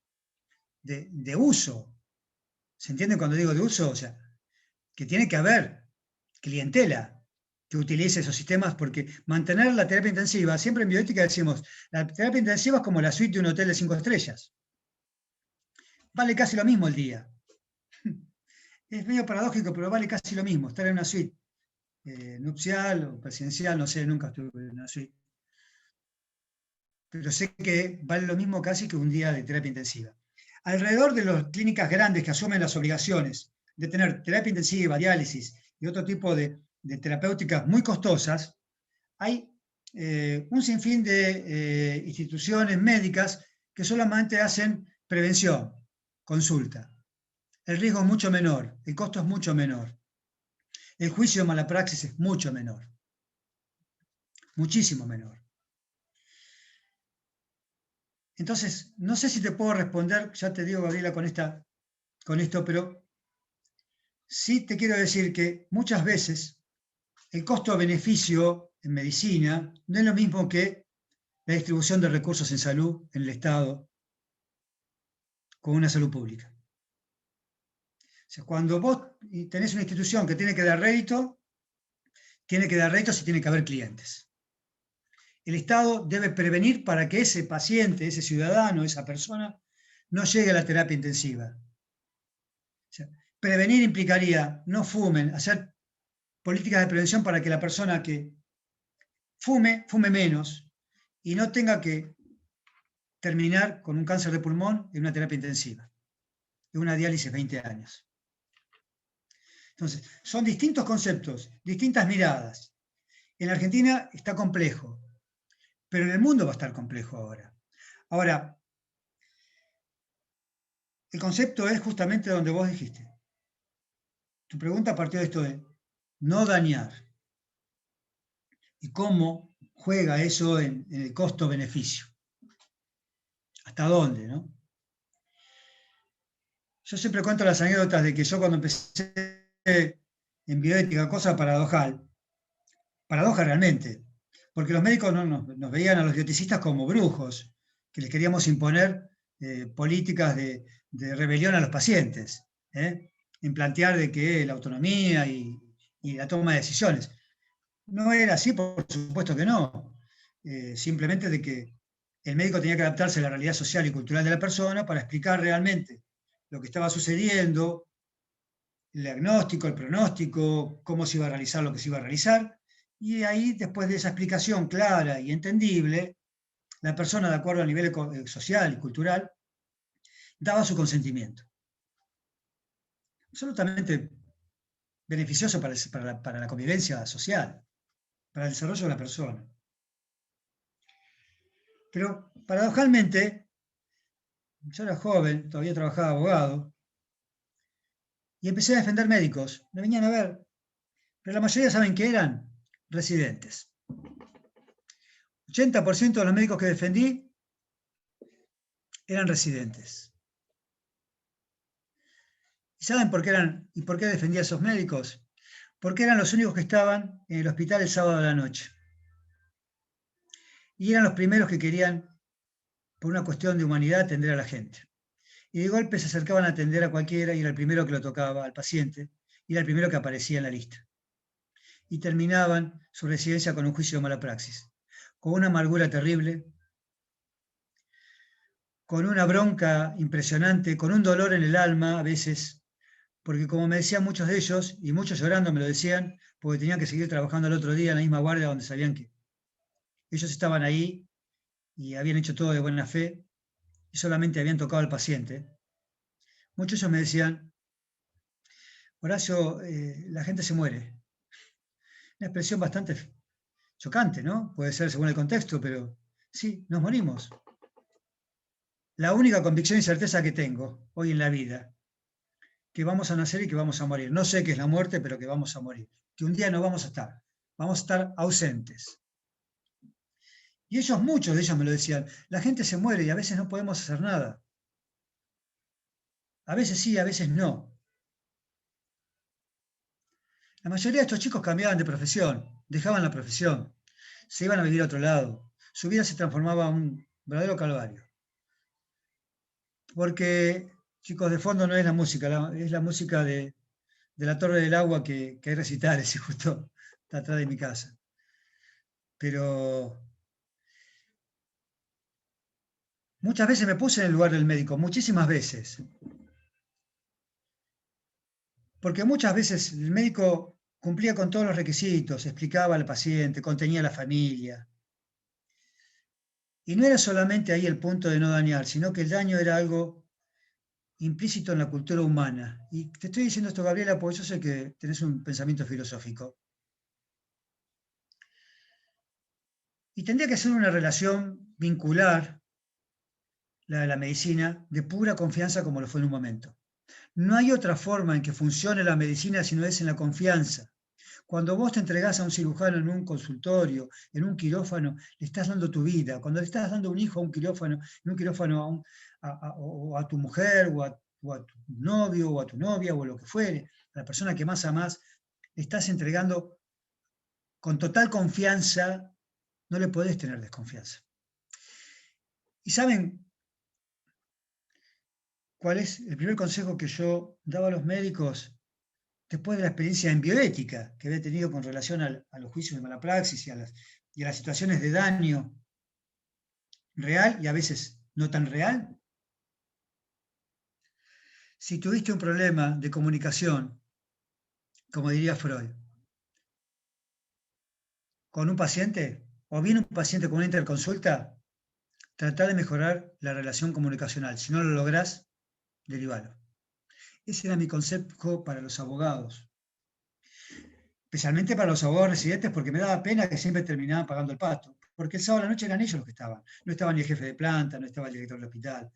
Speaker 2: uso. ¿Se entiende cuando digo de uso? O sea, que tiene que haber clientela que utilice esos sistemas, porque mantener la terapia intensiva, siempre en bioética decimos, la terapia intensiva es como la suite de un hotel de 5 estrellas. Vale casi lo mismo el día. Es medio paradójico, pero vale casi lo mismo estar en una suite nupcial o presidencial, no sé, nunca estuve en una suite. Pero sé que vale lo mismo casi que un día de terapia intensiva. Alrededor de las clínicas grandes que asumen las obligaciones de tener terapia intensiva, diálisis y otro tipo de terapéuticas muy costosas, hay un sinfín de instituciones médicas que solamente hacen prevención, consulta. El riesgo es mucho menor, el costo es mucho menor. El juicio de mala praxis es mucho menor, muchísimo menor. Entonces, no sé si te puedo responder, ya te digo, Gabriela, con esto, pero sí te quiero decir que muchas veces el costo-beneficio en medicina no es lo mismo que la distribución de recursos en salud en el Estado con una salud pública. O sea, cuando vos tenés una institución que tiene que dar réditos y tiene que haber clientes. El Estado debe prevenir para que ese paciente, ese ciudadano, esa persona, no llegue a la terapia intensiva. O sea, prevenir implicaría no fumen, hacer políticas de prevención para que la persona que fume menos y no tenga que terminar con un cáncer de pulmón en una terapia intensiva, en una diálisis 20 años. Entonces, son distintos conceptos, distintas miradas. En la Argentina está complejo, pero en el mundo va a estar complejo ahora. Ahora, el concepto es justamente donde vos dijiste. Tu pregunta partió de esto de no dañar. ¿Y cómo juega eso en el costo-beneficio? ¿Hasta dónde, no? Yo siempre cuento las anécdotas de que yo cuando empecé en bioética, cosa paradoja realmente, porque los médicos nos veían a los bioticistas como brujos, que les queríamos imponer políticas de rebelión a los pacientes, en plantear de que la autonomía y la toma de decisiones. No era así, por supuesto que no. Simplemente de que el médico tenía que adaptarse a la realidad social y cultural de la persona para explicar realmente lo que estaba sucediendo, el diagnóstico, el pronóstico, cómo se iba a realizar lo que se iba a realizar, y ahí, después de esa explicación clara y entendible, la persona, de acuerdo al nivel social y cultural, daba su consentimiento. Absolutamente beneficioso para la convivencia social, para el desarrollo de la persona. Pero, paradojalmente, yo era joven, todavía trabajaba abogado, Y empecé a defender médicos. Me venían a ver. Pero la mayoría saben que eran residentes. 80% de los médicos que defendí eran residentes. ¿Y saben por qué eran y por qué defendía a esos médicos? Porque eran los únicos que estaban en el hospital el sábado a la noche. Y eran los primeros que querían, por una cuestión de humanidad, atender a la gente. Y de golpe se acercaban a atender a cualquiera y era el primero que lo tocaba, al paciente, y era el primero que aparecía en la lista. Y terminaban su residencia con un juicio de mala praxis, con una amargura terrible, con una bronca impresionante, con un dolor en el alma a veces, porque como me decían muchos de ellos, y muchos llorando me lo decían, porque tenían que seguir trabajando al otro día en la misma guardia donde sabían que ellos estaban ahí y habían hecho todo de buena fe y solamente habían tocado al paciente. Muchos de ellos me decían, Horacio, la gente se muere. Una expresión bastante chocante, ¿no? Puede ser según el contexto, pero sí, nos morimos. La única convicción y certeza que tengo hoy en la vida, que vamos a nacer y que vamos a morir. No sé qué es la muerte, pero que vamos a morir. Que un día no vamos a estar. Vamos a estar ausentes. Y ellos, muchos de ellos me lo decían, la gente se muere y a veces no podemos hacer nada. A veces sí, a veces no. La mayoría de estos chicos cambiaban de profesión, dejaban la profesión, se iban a vivir a otro lado. Su vida se transformaba en un verdadero calvario. Porque, chicos, de fondo no es la música, es la música de la Torre del Agua que hay recitales y justo está atrás de mi casa. Pero muchas veces me puse en el lugar del médico, muchísimas veces. Porque muchas veces el médico cumplía con todos los requisitos, explicaba al paciente, contenía a la familia. Y no era solamente ahí el punto de no dañar, sino que el daño era algo implícito en la cultura humana. Y te estoy diciendo esto, Gabriela, porque yo sé que tenés un pensamiento filosófico. Y tendría que ser una relación vincular, la de la medicina, de pura confianza como lo fue en un momento. No hay otra forma en que funcione la medicina si no es en la confianza. Cuando vos te entregás a un cirujano en un consultorio, en un quirófano, le estás dando tu vida. Cuando le estás dando un hijo a un quirófano, en un quirófano o a tu mujer, o a tu novio, o a tu novia, o a lo que fuere, a la persona que más amás, le estás entregando con total confianza, no le podés tener desconfianza. ¿Y saben cuál es el primer consejo que yo daba a los médicos después de la experiencia en bioética que había tenido con relación a los juicios de mala praxis y a las situaciones de daño real y a veces no tan real? Si tuviste un problema de comunicación, como diría Freud, con un paciente, o bien un paciente con una interconsulta, trata de mejorar la relación comunicacional. Si no lo lográs, derivalo. Ese era mi consejo para los abogados. Especialmente para los abogados residentes, porque me daba pena que siempre terminaban pagando el pato. Porque el sábado a la noche eran ellos los que estaban. No estaba ni el jefe de planta, no estaba el director del hospital,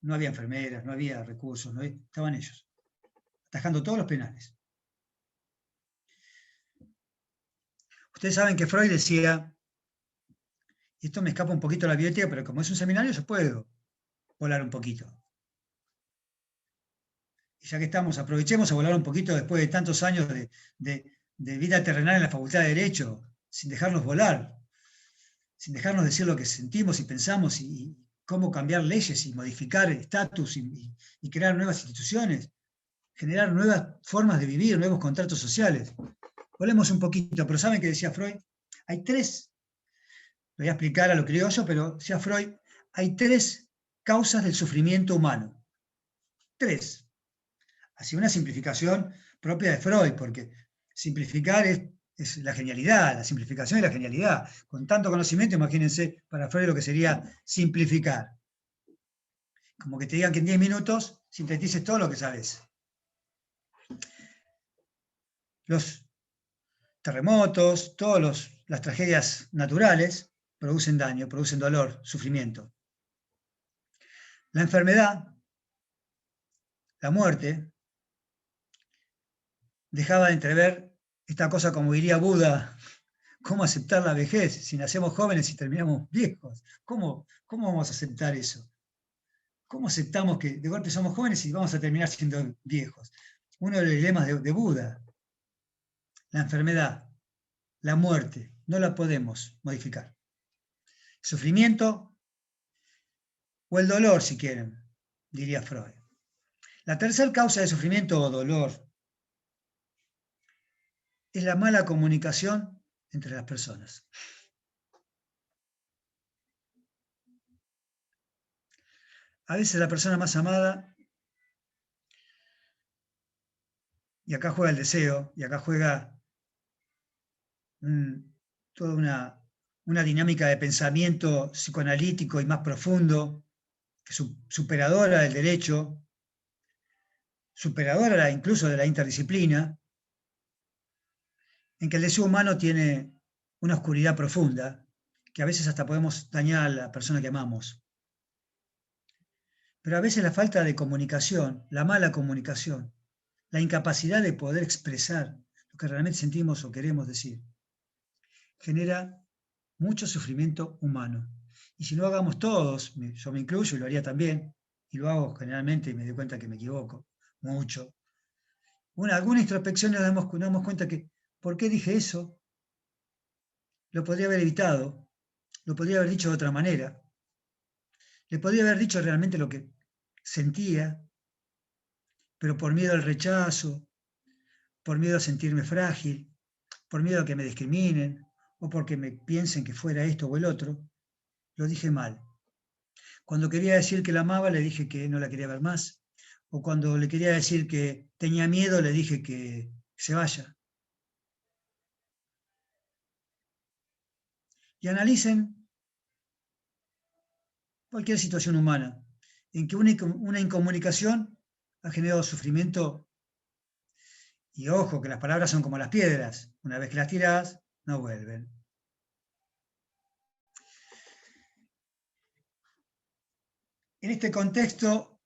Speaker 2: no había enfermeras, no había recursos, estaban ellos, atajando todos los penales. Ustedes saben que Freud decía, y esto me escapa un poquito de la bioética, pero como es un seminario, yo puedo volar un poquito. Y ya que estamos, aprovechemos a volar un poquito después de tantos años de vida terrenal en la Facultad de Derecho, sin dejarnos volar, sin dejarnos decir lo que sentimos y pensamos y cómo cambiar leyes y modificar estatus y crear nuevas instituciones, generar nuevas formas de vivir, nuevos contratos sociales. Volemos un poquito, pero ¿saben qué decía Freud? Hay tres, lo voy a explicar a lo criollo, pero decía Freud, hay tres causas del sufrimiento humano. Tres. Así una simplificación propia de Freud, porque simplificar es la genialidad, la simplificación es la genialidad. Con tanto conocimiento, imagínense para Freud lo que sería simplificar. Como que te digan que en 10 minutos sintetices todo lo que sabes. Los terremotos, todas las tragedias naturales producen daño, producen dolor, sufrimiento. La enfermedad, la muerte, dejaba de entrever esta cosa, como diría Buda, cómo aceptar la vejez si nacemos jóvenes y terminamos viejos. ¿Cómo vamos a aceptar eso? ¿Cómo aceptamos que de golpe somos jóvenes y vamos a terminar siendo viejos? Uno de los dilemas de Buda, la enfermedad, la muerte, no la podemos modificar. Sufrimiento o el dolor, si quieren, diría Freud. La tercera causa de sufrimiento o dolor es la mala comunicación entre las personas. A veces la persona más amada, y acá juega el deseo, y acá juega toda una dinámica de pensamiento psicoanalítico y más profundo, superadora del derecho, superadora incluso de la interdisciplina, en que el deseo humano tiene una oscuridad profunda, que a veces hasta podemos dañar a la persona que amamos. Pero a veces la falta de comunicación, la mala comunicación, la incapacidad de poder expresar lo que realmente sentimos o queremos decir, genera mucho sufrimiento humano. Y si no hagamos todos, yo me incluyo y lo haría también, y lo hago generalmente y me doy cuenta que me equivoco mucho. Alguna introspección nos damos cuenta que, ¿por qué dije eso? Lo podría haber evitado, lo podría haber dicho de otra manera, le podría haber dicho realmente lo que sentía, pero por miedo al rechazo, por miedo a sentirme frágil, por miedo a que me discriminen, o porque me piensen que fuera esto o el otro, lo dije mal. Cuando quería decir que la amaba, le dije que no la quería ver más. O cuando le quería decir que tenía miedo, le dije que se vaya. Y analicen cualquier situación humana en que una incomunicación ha generado sufrimiento. Y ojo, que las palabras son como las piedras. Una vez que las tirás, no vuelven. En este contexto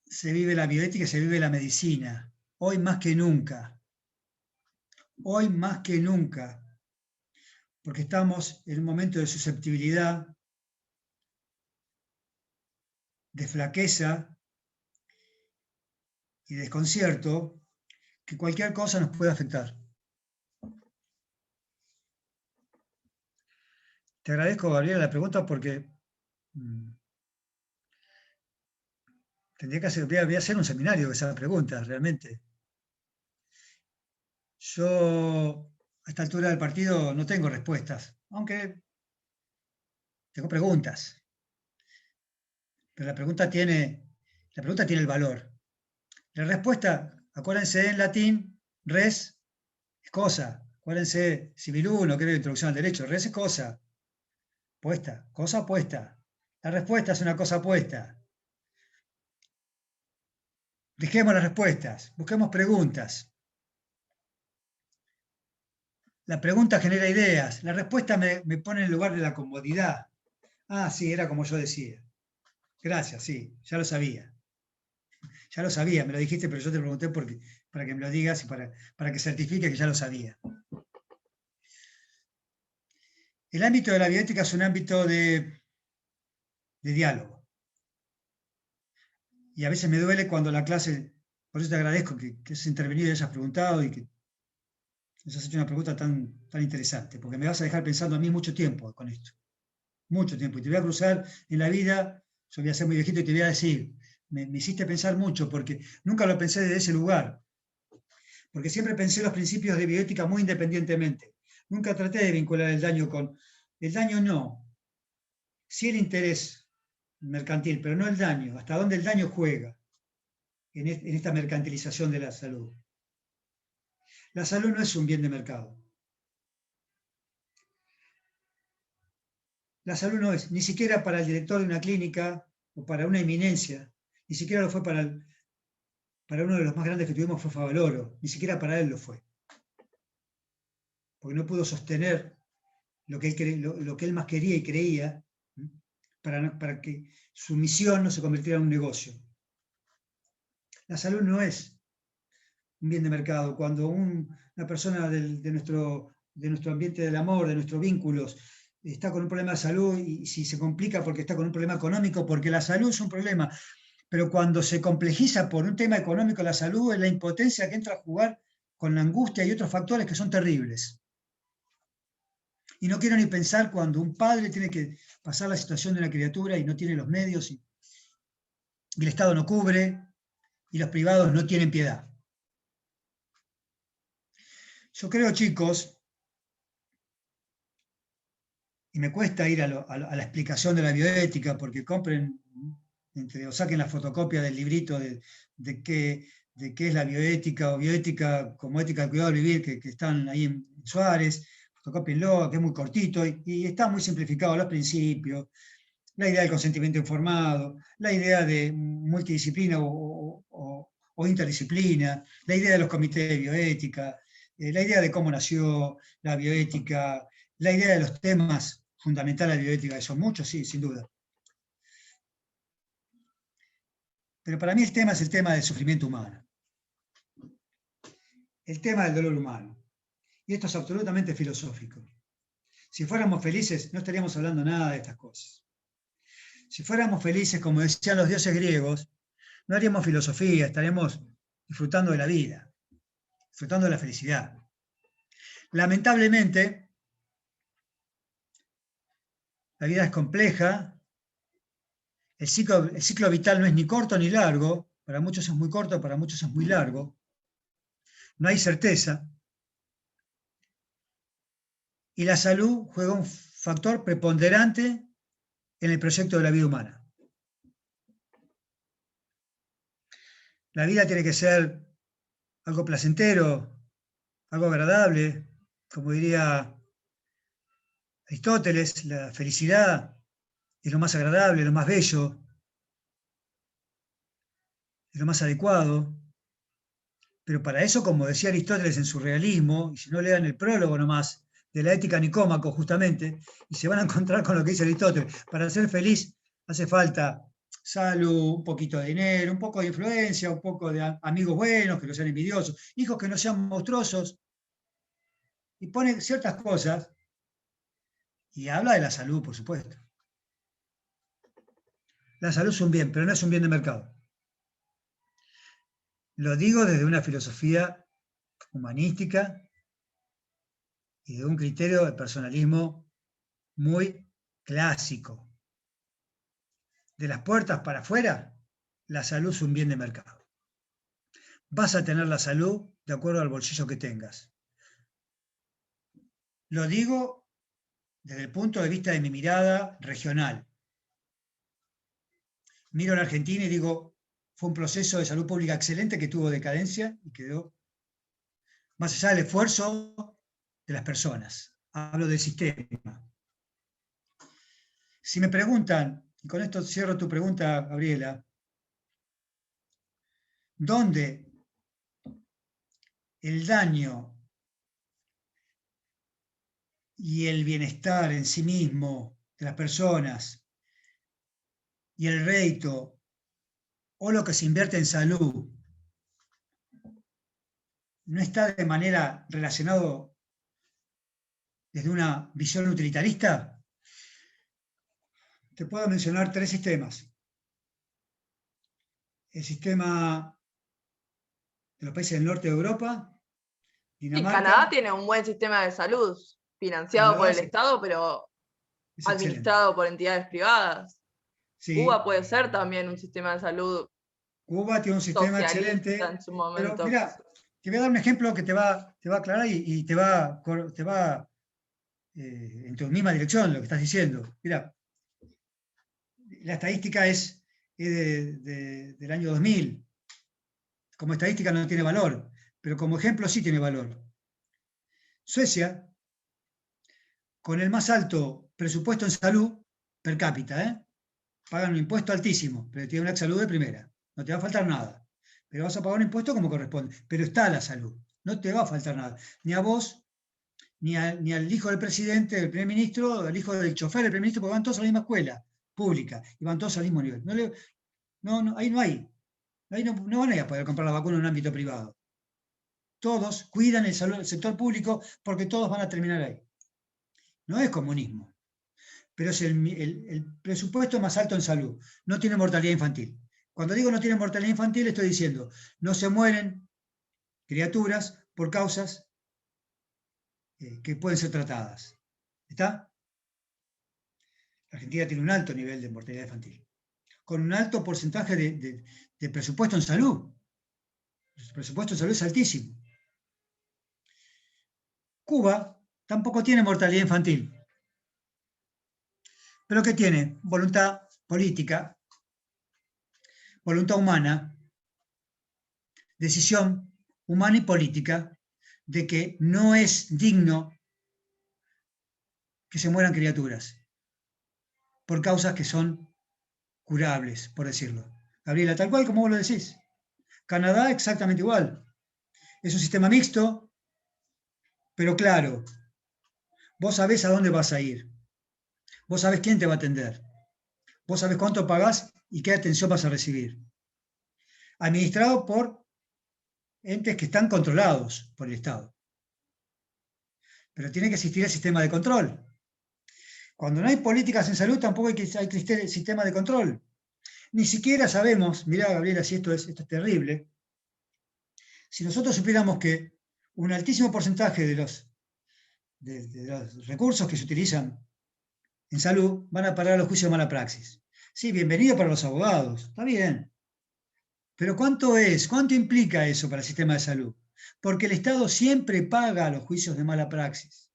Speaker 2: se vive la bioética y se vive la medicina. Hoy más que nunca. Hoy más que nunca. Porque estamos en un momento de susceptibilidad, de flaqueza y desconcierto, que cualquier cosa nos puede afectar. Te agradezco, Gabriela, la pregunta porque voy a hacer un seminario de esa pregunta, realmente. Yo, a esta altura del partido, no tengo respuestas, aunque tengo preguntas. Pero la pregunta tiene el valor. La respuesta, acuérdense en latín, res es cosa. Acuérdense, Civil 1, creo, Introducción al Derecho, res es cosa. Puesta, cosa puesta. La respuesta es una cosa puesta. Dejemos las respuestas, busquemos preguntas. La pregunta genera ideas, la respuesta me pone en el lugar de la comodidad. Ah, sí, era como yo decía. Gracias, sí, ya lo sabía. Ya lo sabía, me lo dijiste, pero yo te pregunté para que me lo digas y para que certifique que ya lo sabía. El ámbito de la bioética es un ámbito de diálogo. Y a veces me duele cuando la clase, por eso te agradezco que has intervenido y hayas preguntado y que nos has hecho una pregunta tan interesante, porque me vas a dejar pensando a mí mucho tiempo con esto. Mucho tiempo. Y te voy a cruzar en la vida, yo voy a ser muy viejito y te voy a decir, me hiciste pensar mucho, porque nunca lo pensé desde ese lugar. Porque siempre pensé los principios de bioética muy independientemente. Nunca traté de vincular el daño con... El daño no. Sí el interés mercantil, pero no el daño. Hasta dónde el daño juega en esta mercantilización de la salud. La salud no es un bien de mercado. La salud no es, ni siquiera para el director de una clínica o para una eminencia, ni siquiera lo fue para uno de los más grandes que tuvimos fue Favaloro, ni siquiera para él lo fue. Porque no pudo sostener lo que él más quería y creía para que su misión no se convirtiera en un negocio. La salud no es un bien de mercado. Cuando una persona de nuestro ambiente del amor, de nuestros vínculos, está con un problema de salud y si se complica porque está con un problema económico, porque la salud es un problema, pero cuando se complejiza por un tema económico la salud, es la impotencia que entra a jugar con la angustia y otros factores que son terribles. Y no quiero ni pensar cuando un padre tiene que pasar la situación de una criatura y no tiene los medios y el Estado no cubre y los privados no tienen piedad. Yo creo, chicos, y me cuesta ir a la explicación de la bioética, porque compren o saquen la fotocopia del librito de qué es la bioética o bioética como ética del cuidado del vivir, que están ahí en Suárez, fotocópienlo, que es muy cortito y está muy simplificado los principios, la idea del consentimiento informado, la idea de multidisciplina o interdisciplina, la idea de los comités de bioética, la idea de cómo nació la bioética, la idea de los temas fundamentales de la bioética, que son muchos, sí, sin duda. Pero para mí el tema es el tema del sufrimiento humano. El tema del dolor humano. Y esto es absolutamente filosófico. Si fuéramos felices, no estaríamos hablando nada de estas cosas. Si fuéramos felices, como decían los dioses griegos, no haríamos filosofía, estaríamos disfrutando de la vida, disfrutando de la felicidad. Lamentablemente, la vida es compleja, el ciclo vital no es ni corto ni largo, para muchos es muy corto, para muchos es muy largo, no hay certeza, y la salud juega un factor preponderante en el proyecto de la vida humana. La vida tiene que ser algo placentero, algo agradable, como diría Aristóteles, la felicidad es lo más agradable, lo más bello, es lo más adecuado. Pero para eso, como decía Aristóteles en su Realismo, y si no lean el prólogo nomás, de la Ética Nicómaco justamente, y se van a encontrar con lo que dice Aristóteles, para ser feliz hace falta salud, un poquito de dinero, un poco de influencia, un poco de amigos buenos, que no sean envidiosos, hijos que no sean monstruosos, y pone ciertas cosas, y habla de la salud, por supuesto. La salud es un bien, pero no es un bien de mercado. Lo digo desde una filosofía humanística y de un criterio de personalismo muy clásico. De las puertas para afuera, la salud es un bien de mercado. Vas a tener la salud de acuerdo al bolsillo que tengas. Lo digo desde el punto de vista de mi mirada regional. Miro a la Argentina y digo, fue un proceso de salud pública excelente que tuvo decadencia y quedó más allá del esfuerzo de las personas. Hablo del sistema. Si me preguntan, y con esto cierro tu pregunta, Gabriela, ¿dónde el daño y el bienestar en sí mismo de las personas y el rédito o lo que se invierte en salud no está de manera relacionado desde una visión utilitarista? Te puedo mencionar 3 sistemas. El sistema de los países del norte de Europa, Dinamarca.
Speaker 1: Y Canadá tiene un buen sistema de salud, financiado
Speaker 2: Canadá
Speaker 1: por el Estado, pero
Speaker 2: es
Speaker 1: administrado
Speaker 2: excelente.
Speaker 1: por entidades privadas.
Speaker 2: Sí,
Speaker 1: Cuba puede ser también un sistema de salud
Speaker 2: Cuba tiene un sistema
Speaker 1: socialista
Speaker 2: excelente,
Speaker 1: en su
Speaker 2: pero
Speaker 1: momento.
Speaker 2: mira, te voy a dar un ejemplo que te va a aclarar y te va en tu misma dirección lo que estás diciendo. Mira, la estadística es del año 2000. Como estadística no tiene valor, pero como ejemplo sí tiene valor. Suecia, con el más alto presupuesto en salud per cápita, pagan un impuesto altísimo, pero tiene una salud de primera. No te va a faltar nada. Pero vas a pagar un impuesto como corresponde. Pero está la salud. No te va a faltar nada. Ni a vos, ni al hijo del presidente, del primer ministro, al hijo del chofer del primer ministro, porque van todos a la misma escuela pública y van todos al mismo nivel. Ahí no hay. Ahí no van a ir a poder comprar la vacuna en un ámbito privado. todos cuidan el sector público porque todos van a terminar ahí. No es comunismo, pero es el presupuesto más alto en salud. No tiene mortalidad infantil. Cuando digo no tiene mortalidad infantil, estoy diciendo, no se mueren criaturas por causas que pueden ser tratadas. ¿Está? La Argentina tiene un alto nivel de mortalidad infantil, con un alto porcentaje de presupuesto en salud. El presupuesto en salud es altísimo. Cuba tampoco tiene mortalidad infantil. ¿Pero qué tiene? Voluntad política, voluntad humana, decisión humana y política de que no es digno que se mueran criaturas por causas que son curables, por decirlo. Gabriela, tal cual como vos lo decís. Canadá exactamente igual. Es un sistema mixto, pero claro, vos sabés a dónde vas a ir. Vos sabés quién te va a atender. Vos sabés cuánto pagás y qué atención vas a recibir. Administrado por entes que están controlados por el Estado. Pero tiene que existir el sistema de control. Cuando no hay políticas en salud, tampoco hay sistema de control. Ni siquiera sabemos, mirá Gabriela, si esto es terrible, si nosotros supiéramos que un altísimo porcentaje de los recursos que se utilizan en salud van a parar a los juicios de mala praxis. Sí, bienvenido para los abogados, está bien. Pero ¿cuánto es? ¿Cuánto implica eso para el sistema de salud? Porque el Estado siempre paga los juicios de mala praxis.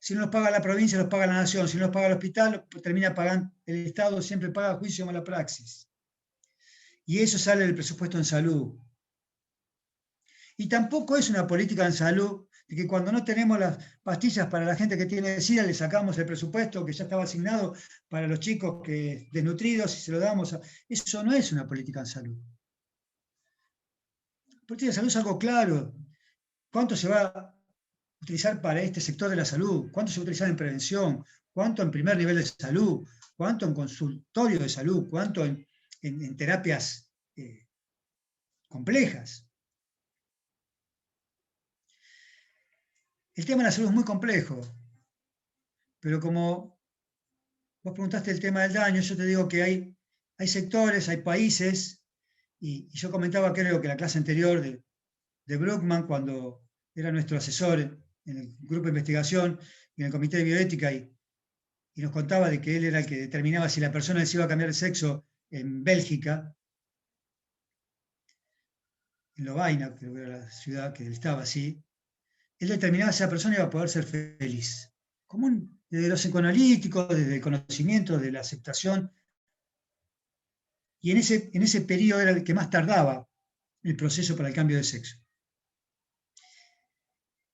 Speaker 2: Si no los paga la provincia, los paga la nación. Si no los paga el hospital, termina pagando. El Estado siempre paga juicio de mala praxis. Y eso sale del presupuesto en salud. Y tampoco es una política en salud de que cuando no tenemos las pastillas para la gente que tiene SIDA, le sacamos el presupuesto que ya estaba asignado para los chicos desnutridos y se lo damos. Eso no es una política en salud. La política de salud es algo claro. ¿Cuánto se va a utilizar para este sector de la salud? ¿Cuánto se va a utilizar en prevención? ¿Cuánto en primer nivel de salud? ¿Cuánto en consultorio de salud? ¿Cuánto en terapias complejas? El tema de la salud es muy complejo, pero como vos preguntaste el tema del daño, yo te digo que hay sectores, hay países, y yo comentaba, creo que la clase anterior de Brookman, cuando era nuestro asesor en el grupo de investigación y en el comité de bioética, y nos contaba de que él era el que determinaba si la persona se iba a cambiar de sexo en Bélgica, en Lovaina, creo que era la ciudad que él estaba así. Él determinaba si esa persona iba a poder ser feliz. Desde los psicoanalíticos, desde el conocimiento, de la aceptación. Y en ese periodo era el que más tardaba el proceso para el cambio de sexo.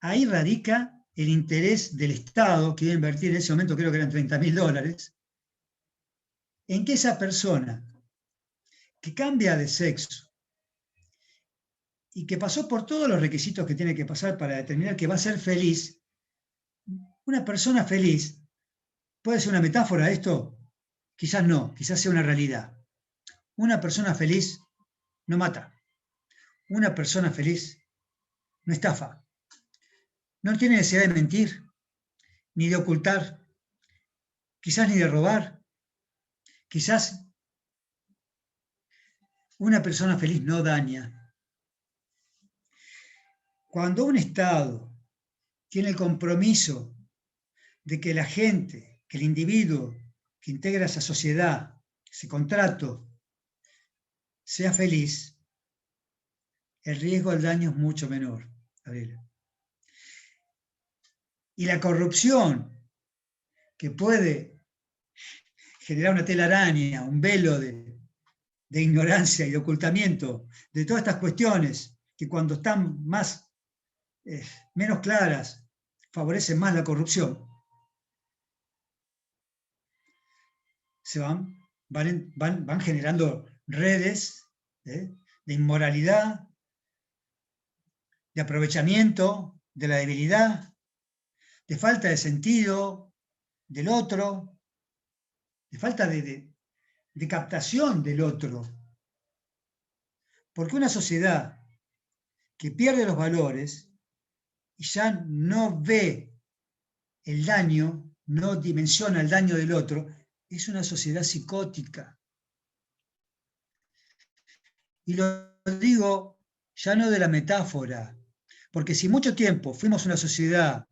Speaker 2: Ahí radica el interés del Estado, que iba a invertir en ese momento, creo que eran $30.000, en que esa persona que cambia de sexo y que pasó por todos los requisitos que tiene que pasar para determinar que va a ser feliz, una persona feliz, ¿puede ser una metáfora esto? Quizás no, quizás sea una realidad. Una persona feliz no mata. Una persona feliz no estafa. No tiene necesidad de mentir, ni de ocultar, quizás ni de robar. Quizás una persona feliz no daña. Cuando un Estado tiene el compromiso de que la gente, que el individuo que integra esa sociedad, ese contrato, sea feliz, el riesgo al daño es mucho menor, Gabriela. Y la corrupción que puede generar una telaraña, un velo de ignorancia y de ocultamiento de todas estas cuestiones que cuando están menos claras favorecen más la corrupción, van generando redes de inmoralidad, de aprovechamiento de la debilidad, de falta de sentido del otro, de falta de captación del otro. Porque una sociedad que pierde los valores y ya no ve el daño, no dimensiona el daño del otro, es una sociedad psicótica. Y lo digo ya no de la metáfora, porque si mucho tiempo fuimos una sociedad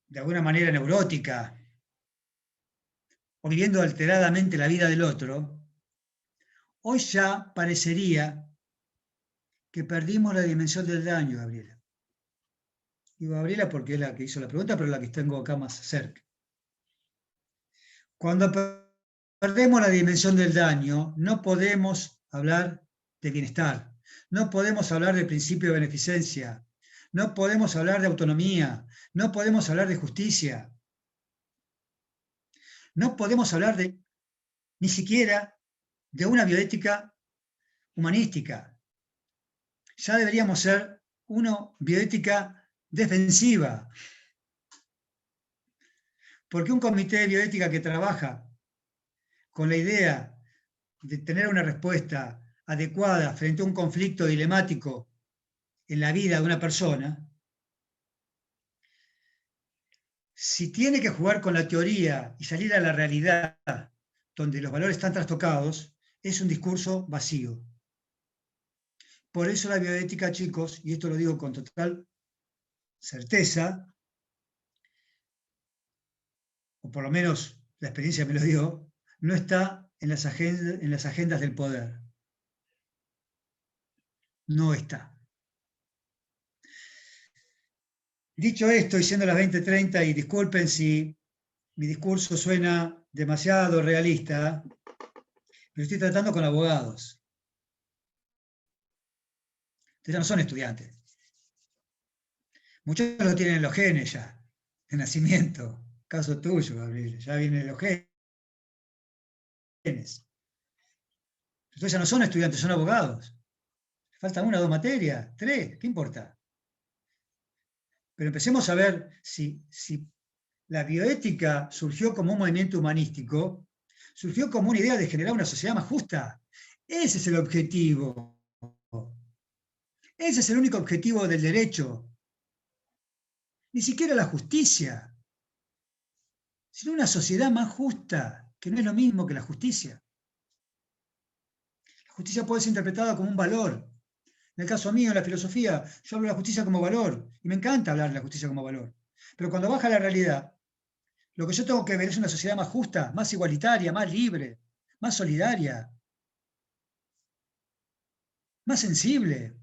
Speaker 2: de alguna manera neurótica, o viviendo alteradamente la vida del otro, hoy ya parecería que perdimos la dimensión del daño, Gabriela. Digo Gabriela porque es la que hizo la pregunta, pero la que tengo acá más cerca. Cuando perdemos la dimensión del daño, no podemos hablar de bienestar, no podemos hablar de principio de beneficencia, no podemos hablar de autonomía, no podemos hablar de justicia, no podemos hablar de, ni siquiera de una bioética humanística. Ya deberíamos ser una bioética defensiva. Porque un comité de bioética que trabaja con la idea de tener una respuesta adecuada frente a un conflicto dilemático en la vida de una persona, si tiene que jugar con la teoría y salir a la realidad donde los valores están trastocados, es un discurso vacío. Por eso la bioética, chicos, y esto lo digo con total certeza, o por lo menos la experiencia me lo dio, no está en las agendas del poder. No está. Dicho esto, y siendo las 20:30, y disculpen si mi discurso suena demasiado realista, pero estoy tratando con abogados. Ustedes no son estudiantes. Muchos lo tienen en los genes ya, de nacimiento. Caso tuyo, Gabriel, ya vienen en los genes. Ustedes ya no son estudiantes, son abogados. Faltan 1 o 2 materias, 3, ¿qué importa? Pero empecemos a ver si la bioética surgió como un movimiento humanístico, surgió como una idea de generar una sociedad más justa. Ese es el objetivo. Ese es el único objetivo del derecho. Ni siquiera la justicia, sino una sociedad más justa, que no es lo mismo que la justicia. La justicia puede ser interpretada como un valor. En el caso mío, en la filosofía, yo hablo de la justicia como valor, y me encanta hablar de la justicia como valor. Pero cuando baja la realidad, lo que yo tengo que ver es una sociedad más justa, más igualitaria, más libre, más solidaria, más sensible.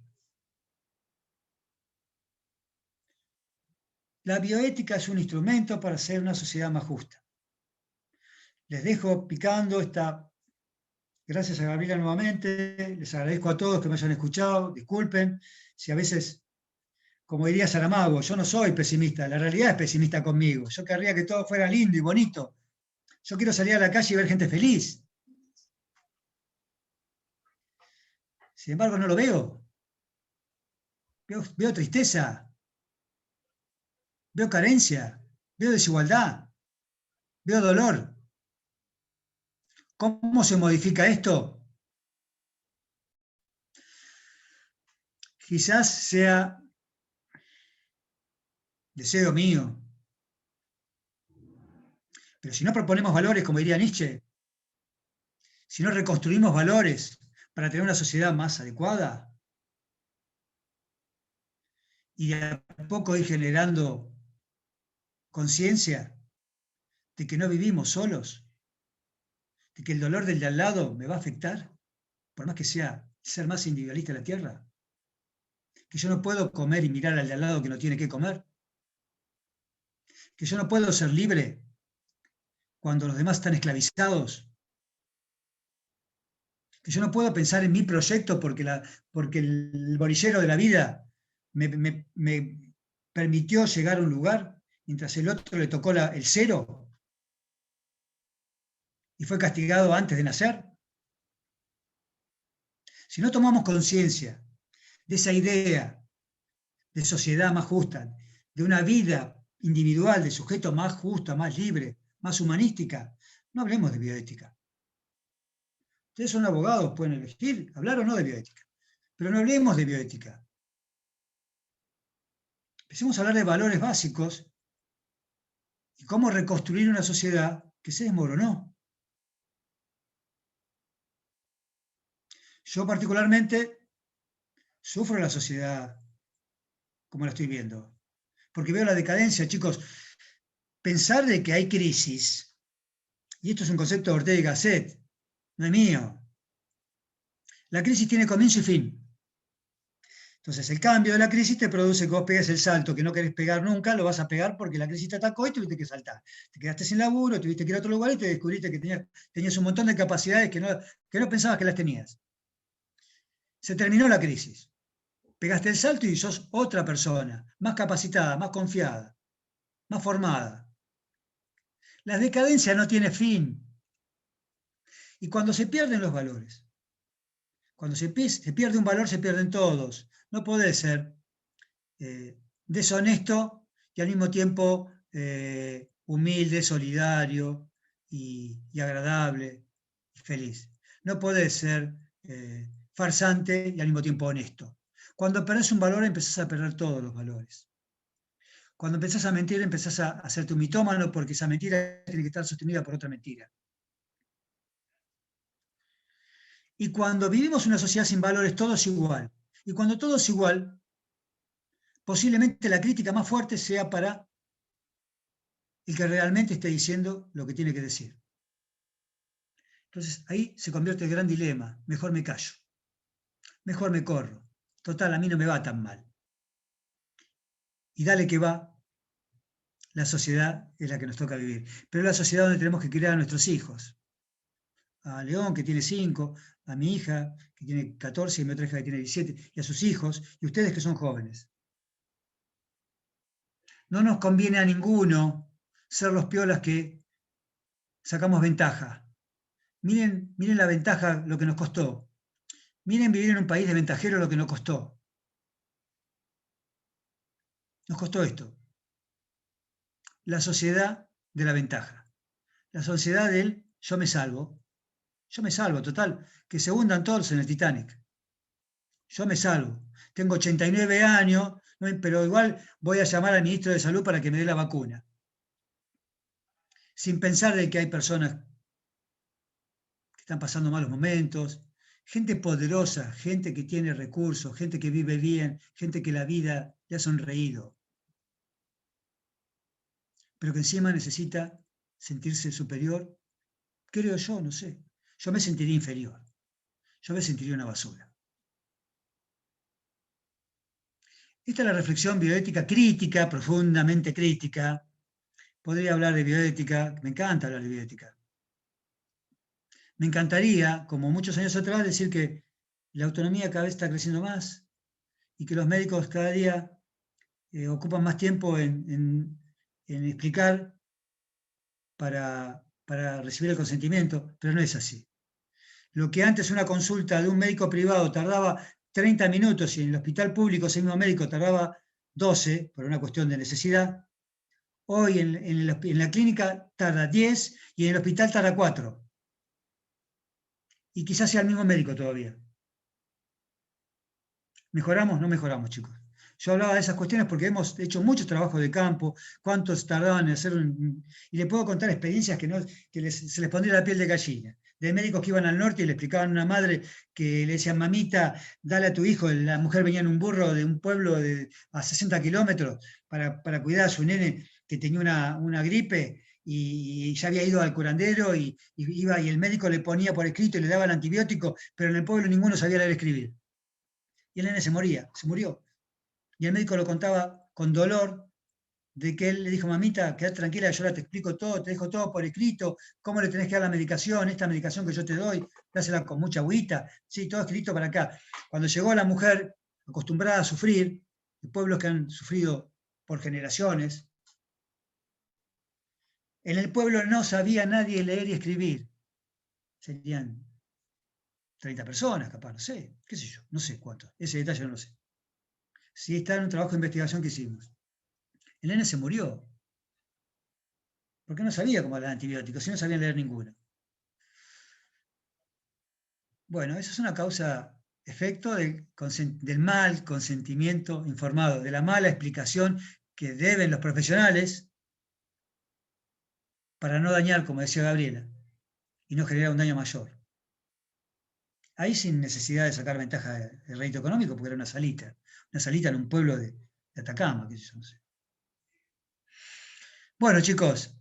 Speaker 2: La bioética es un instrumento para hacer una sociedad más justa. Les dejo picando esta. Gracias a Gabriela nuevamente. Les agradezco a todos que me hayan escuchado. Disculpen si a veces, como diría Saramago, yo no soy pesimista, la realidad es pesimista conmigo. Yo querría que todo fuera lindo y bonito. Yo quiero salir a la calle y ver gente feliz. Sin embargo, no lo veo. Veo tristeza. Veo carencia, veo desigualdad, veo dolor. ¿Cómo se modifica esto? Quizás sea deseo mío. Pero si no proponemos valores, como diría Nietzsche, si no reconstruimos valores para tener una sociedad más adecuada y de a poco ir generando conciencia de que no vivimos solos, de que el dolor del de al lado me va a afectar, por más que sea ser más individualista en la tierra, que yo no puedo comer y mirar al de al lado que no tiene que comer, que yo no puedo ser libre cuando los demás están esclavizados, que yo no puedo pensar en mi proyecto porque el bolillero de la vida me permitió llegar a un lugar mientras el otro le tocó el 0 y fue castigado antes de nacer. Si no tomamos conciencia de esa idea de sociedad más justa, de una vida individual, de sujeto más justa, más libre, más humanística, no hablemos de bioética. Ustedes son abogados, pueden elegir hablar o no de bioética. Pero no hablemos de bioética. Empecemos a hablar de valores básicos y cómo reconstruir una sociedad que se desmoronó. Yo particularmente sufro la sociedad como la estoy viendo, porque veo la decadencia, chicos. Pensar de que hay crisis, y esto es un concepto de Ortega y Gasset, no es mío. La crisis tiene comienzo y fin. Entonces, el cambio de la crisis te produce que vos pegues el salto que no querés pegar nunca, lo vas a pegar porque la crisis te atacó y tuviste que saltar. Te quedaste sin laburo, tuviste que ir a otro lugar y te descubriste que tenías un montón de capacidades que no pensabas que las tenías. Se terminó la crisis. Pegaste el salto y sos otra persona, más capacitada, más confiada, más formada. La decadencia no tiene fin. Y cuando se pierden los valores, cuando se pierde un valor, se pierden todos. No podés ser deshonesto y al mismo tiempo humilde, solidario y agradable y feliz. No podés ser farsante y al mismo tiempo honesto. Cuando perdés un valor, empezás a perder todos los valores. Cuando empezás a mentir, empezás a hacerte un mitómano porque esa mentira tiene que estar sostenida por otra mentira. Y cuando vivimos una sociedad sin valores, todo es igual. Y cuando todo es igual, posiblemente la crítica más fuerte sea para el que realmente esté diciendo lo que tiene que decir. Entonces ahí se convierte el gran dilema. Mejor me callo. Mejor me corro. Total, a mí no me va tan mal. Y dale que va, la sociedad es la que nos toca vivir. Pero es la sociedad donde tenemos que criar a nuestros hijos. A León, que tiene 5, a mi hija, que tiene 14, y a mi otra hija, que tiene 17, y a sus hijos, y ustedes que son jóvenes. No nos conviene a ninguno ser los piolas que sacamos ventaja. Miren la ventaja, lo que nos costó. Miren vivir en un país de ventajero lo que nos costó. Nos costó esto. La sociedad de la ventaja. La sociedad del yo me salvo. Yo me salvo, total. Que se hundan todos en el Titanic. Yo me salvo. Tengo 89 años, pero igual voy a llamar al ministro de Salud para que me dé la vacuna. Sin pensar de que hay personas que están pasando malos momentos, gente poderosa, gente que tiene recursos, gente que vive bien, gente que la vida le ha sonreído, pero que encima necesita sentirse superior. Creo yo, no sé. Yo me sentiría inferior. Yo me sentiría una basura. Esta es la reflexión bioética crítica, profundamente crítica. Podría hablar de bioética, me encanta hablar de bioética. Me encantaría, como muchos años atrás, decir que la autonomía cada vez está creciendo más y que los médicos cada día ocupan más tiempo en explicar para recibir el consentimiento, pero no es así. Lo que antes una consulta de un médico privado tardaba 30 minutos y en el hospital público ese mismo médico tardaba 12 por una cuestión de necesidad, hoy en la clínica tarda 10 y en el hospital tarda 4. Y quizás sea el mismo médico todavía. ¿Mejoramos? No mejoramos, chicos. Yo hablaba de esas cuestiones porque hemos hecho mucho trabajo de campo, cuántos tardaban en hacer y le puedo contar experiencias que se les pondría la piel de gallina, de médicos que iban al norte y le explicaban a una madre que le decían, mamita, dale a tu hijo, la mujer venía en un burro de un pueblo a 60 kilómetros para cuidar a su nene que tenía una gripe y ya había ido al curandero y iba y el médico le ponía por escrito y le daba el antibiótico, pero en el pueblo ninguno sabía leer y escribir. Y el nene se murió. Y el médico lo contaba con dolor, de que él le dijo, mamita, quédate tranquila, yo ahora te explico todo, te dejo todo por escrito, cómo le tenés que dar la medicación, esta medicación que yo te doy, dásela con mucha agüita, sí, todo escrito para acá. Cuando llegó la mujer, acostumbrada a sufrir, de pueblos que han sufrido por generaciones, en el pueblo no sabía nadie leer y escribir. Serían 30 personas, capaz, no sé, qué sé yo, no sé cuántos, ese detalle no lo sé. Sí, está en un trabajo de investigación que hicimos. El nene se murió, porque no sabía cómo dar antibióticos, y no sabían leer ninguno. Bueno, esa es una causa efecto del mal consentimiento informado, de la mala explicación que deben los profesionales para no dañar, como decía Gabriela, y no generar un daño mayor. Ahí sin necesidad de sacar ventaja del rédito económico, porque era una salita en un pueblo de Atacama, qué sé yo, no sé. Bueno, chicos,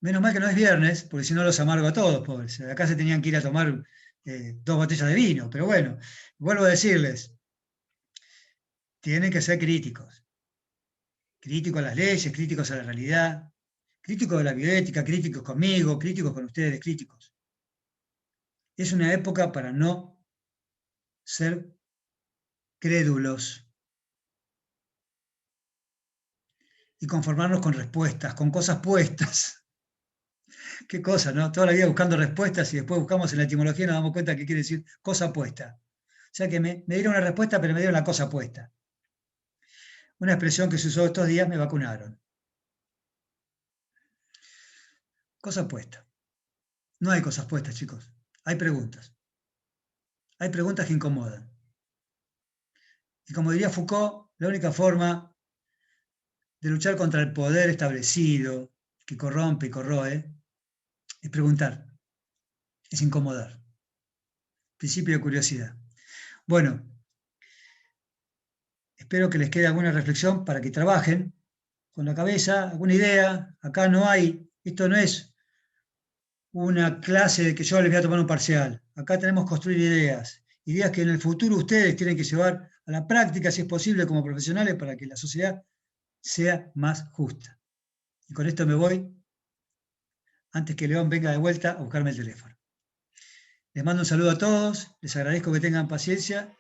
Speaker 2: menos mal que no es viernes, porque si no los amargo a todos, pobres. Acá se tenían que ir a tomar 2 botellas de vino, pero bueno, vuelvo a decirles, tienen que ser críticos. Críticos a las leyes, críticos a la realidad, críticos de la bioética, críticos conmigo, críticos con ustedes, críticos. Es una época para no ser crédulos y conformarnos con respuestas, con cosas puestas. Qué cosa, ¿no? Toda la vida buscando respuestas y después buscamos en la etimología y nos damos cuenta que quiere decir cosa puesta. O sea que me dieron una respuesta, pero me dieron la cosa puesta. Una expresión que se usó estos días, me vacunaron. Cosa puesta. No hay cosas puestas, chicos. Hay preguntas. Hay preguntas que incomodan. Y como diría Foucault, la única forma de luchar contra el poder establecido, que corrompe y corroe, es preguntar, es incomodar. Principio de curiosidad. Bueno, espero que les quede alguna reflexión para que trabajen con la cabeza, alguna idea. Acá no hay, esto no es una clase de que yo les voy a tomar un parcial. Acá tenemos que construir ideas, ideas que en el futuro ustedes tienen que llevar a la práctica, si es posible, como profesionales, para que la sociedad sea más justa. Y con esto me voy, antes que León venga de vuelta a buscarme el teléfono. Les mando un saludo a todos, les agradezco que tengan paciencia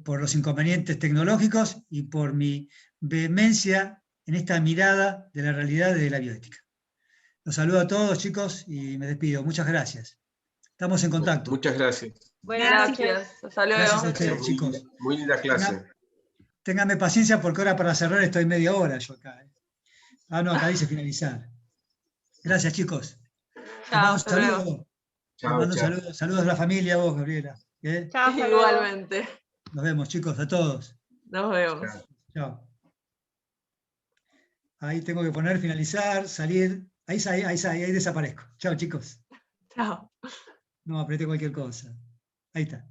Speaker 2: por los inconvenientes tecnológicos y por mi vehemencia en esta mirada de la realidad de la bioética. Los saludo a todos, chicos, y me despido. Muchas gracias. Estamos en contacto.
Speaker 4: Muchas gracias.
Speaker 1: Gracias. Hasta luego.
Speaker 2: Gracias a ustedes, chicos.
Speaker 4: Muy linda clase.
Speaker 2: Ténganme paciencia porque ahora para cerrar estoy media hora yo acá. Ah, no, acá dice finalizar. Gracias, chicos.
Speaker 1: Chao,
Speaker 2: Les mando un saludo. Les mando un saludo. Saludos a la familia, vos, Gabriela.
Speaker 1: Chao, igualmente.
Speaker 2: Nos vemos, chicos, a todos.
Speaker 1: Nos vemos.
Speaker 2: Chao. Ahí tengo que poner finalizar, salir. Ahí desaparezco. Chao, chicos.
Speaker 1: Chao.
Speaker 2: No, apreté cualquier cosa. Ahí está.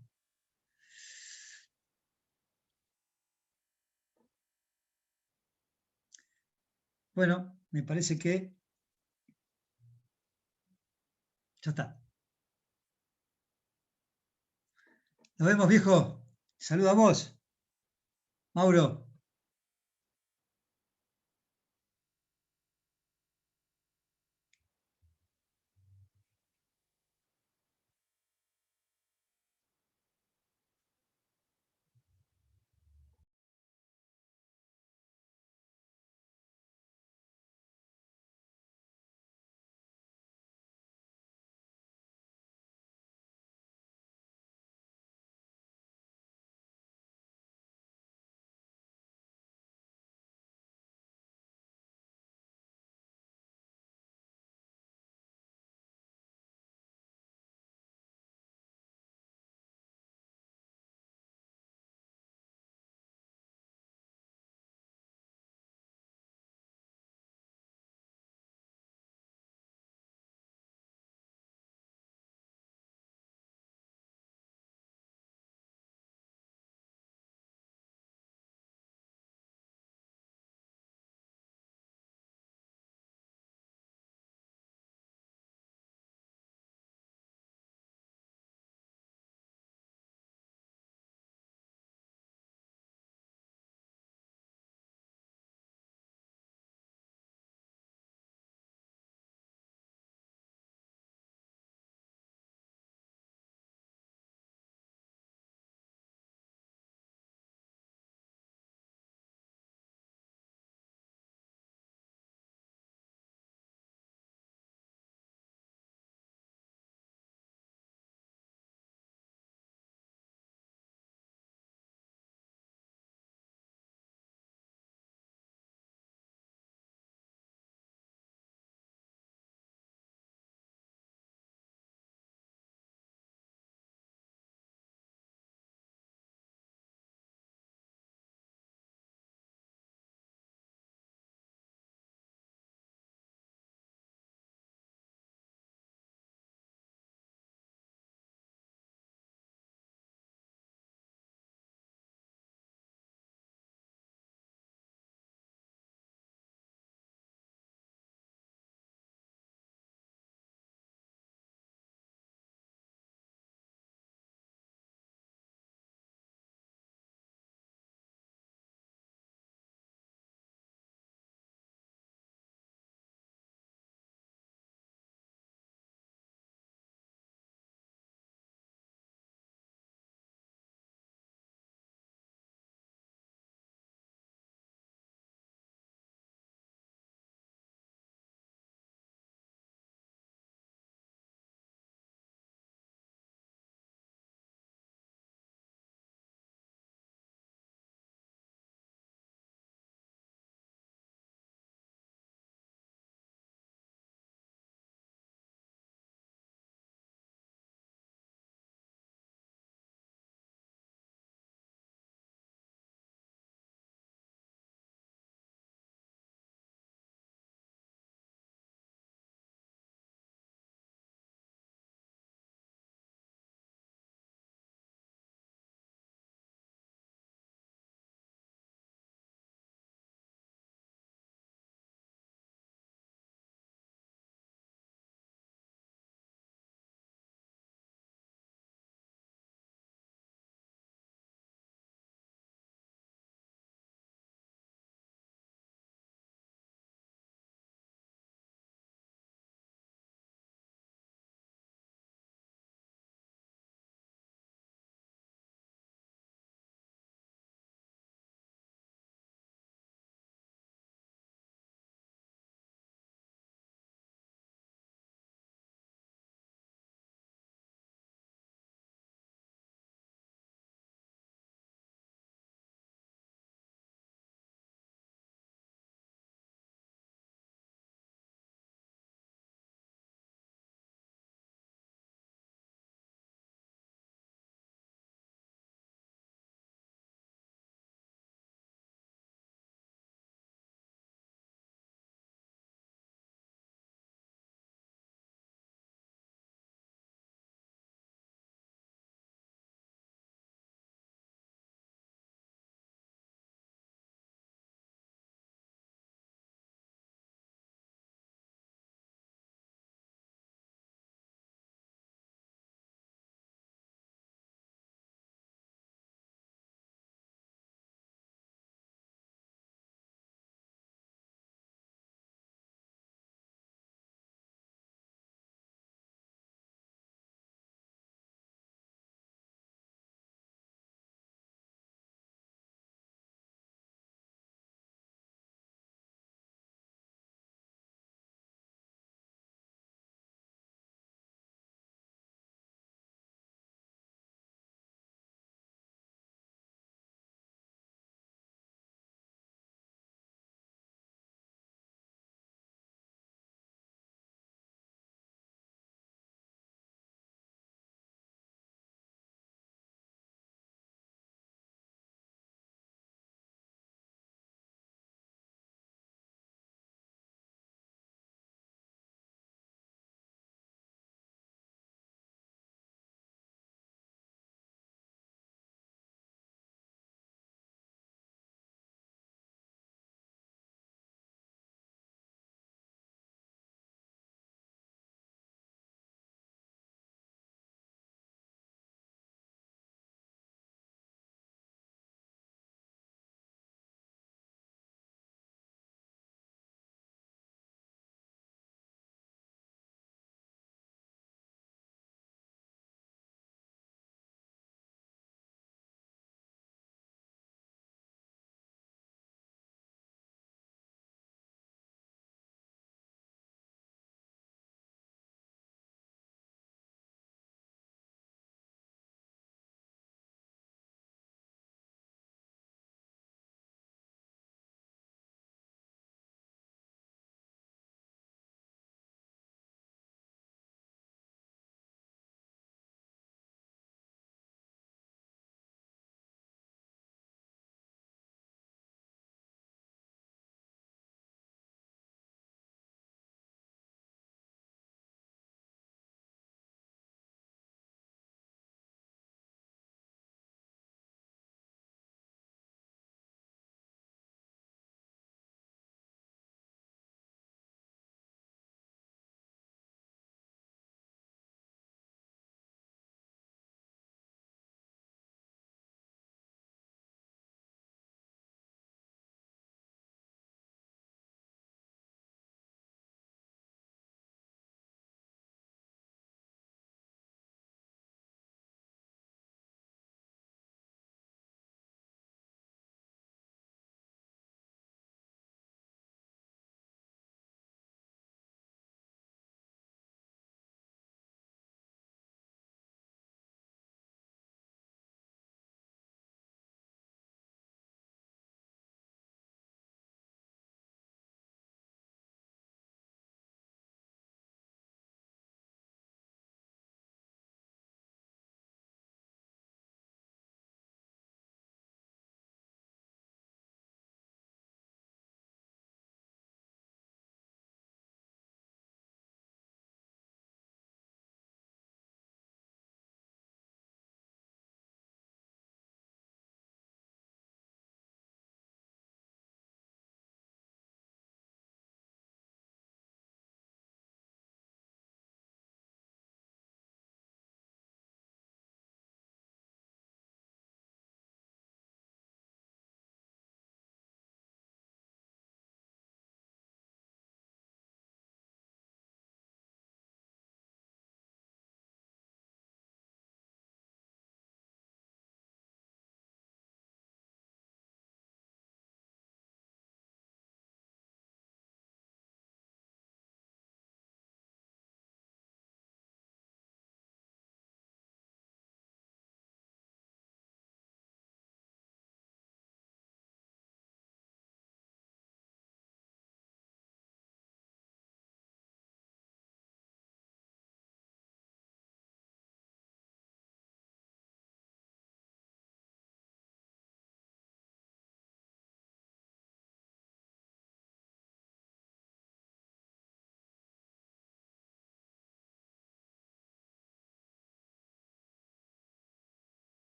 Speaker 2: Bueno, me parece que ya está. Nos vemos, viejo. Saluda a vos. Mauro.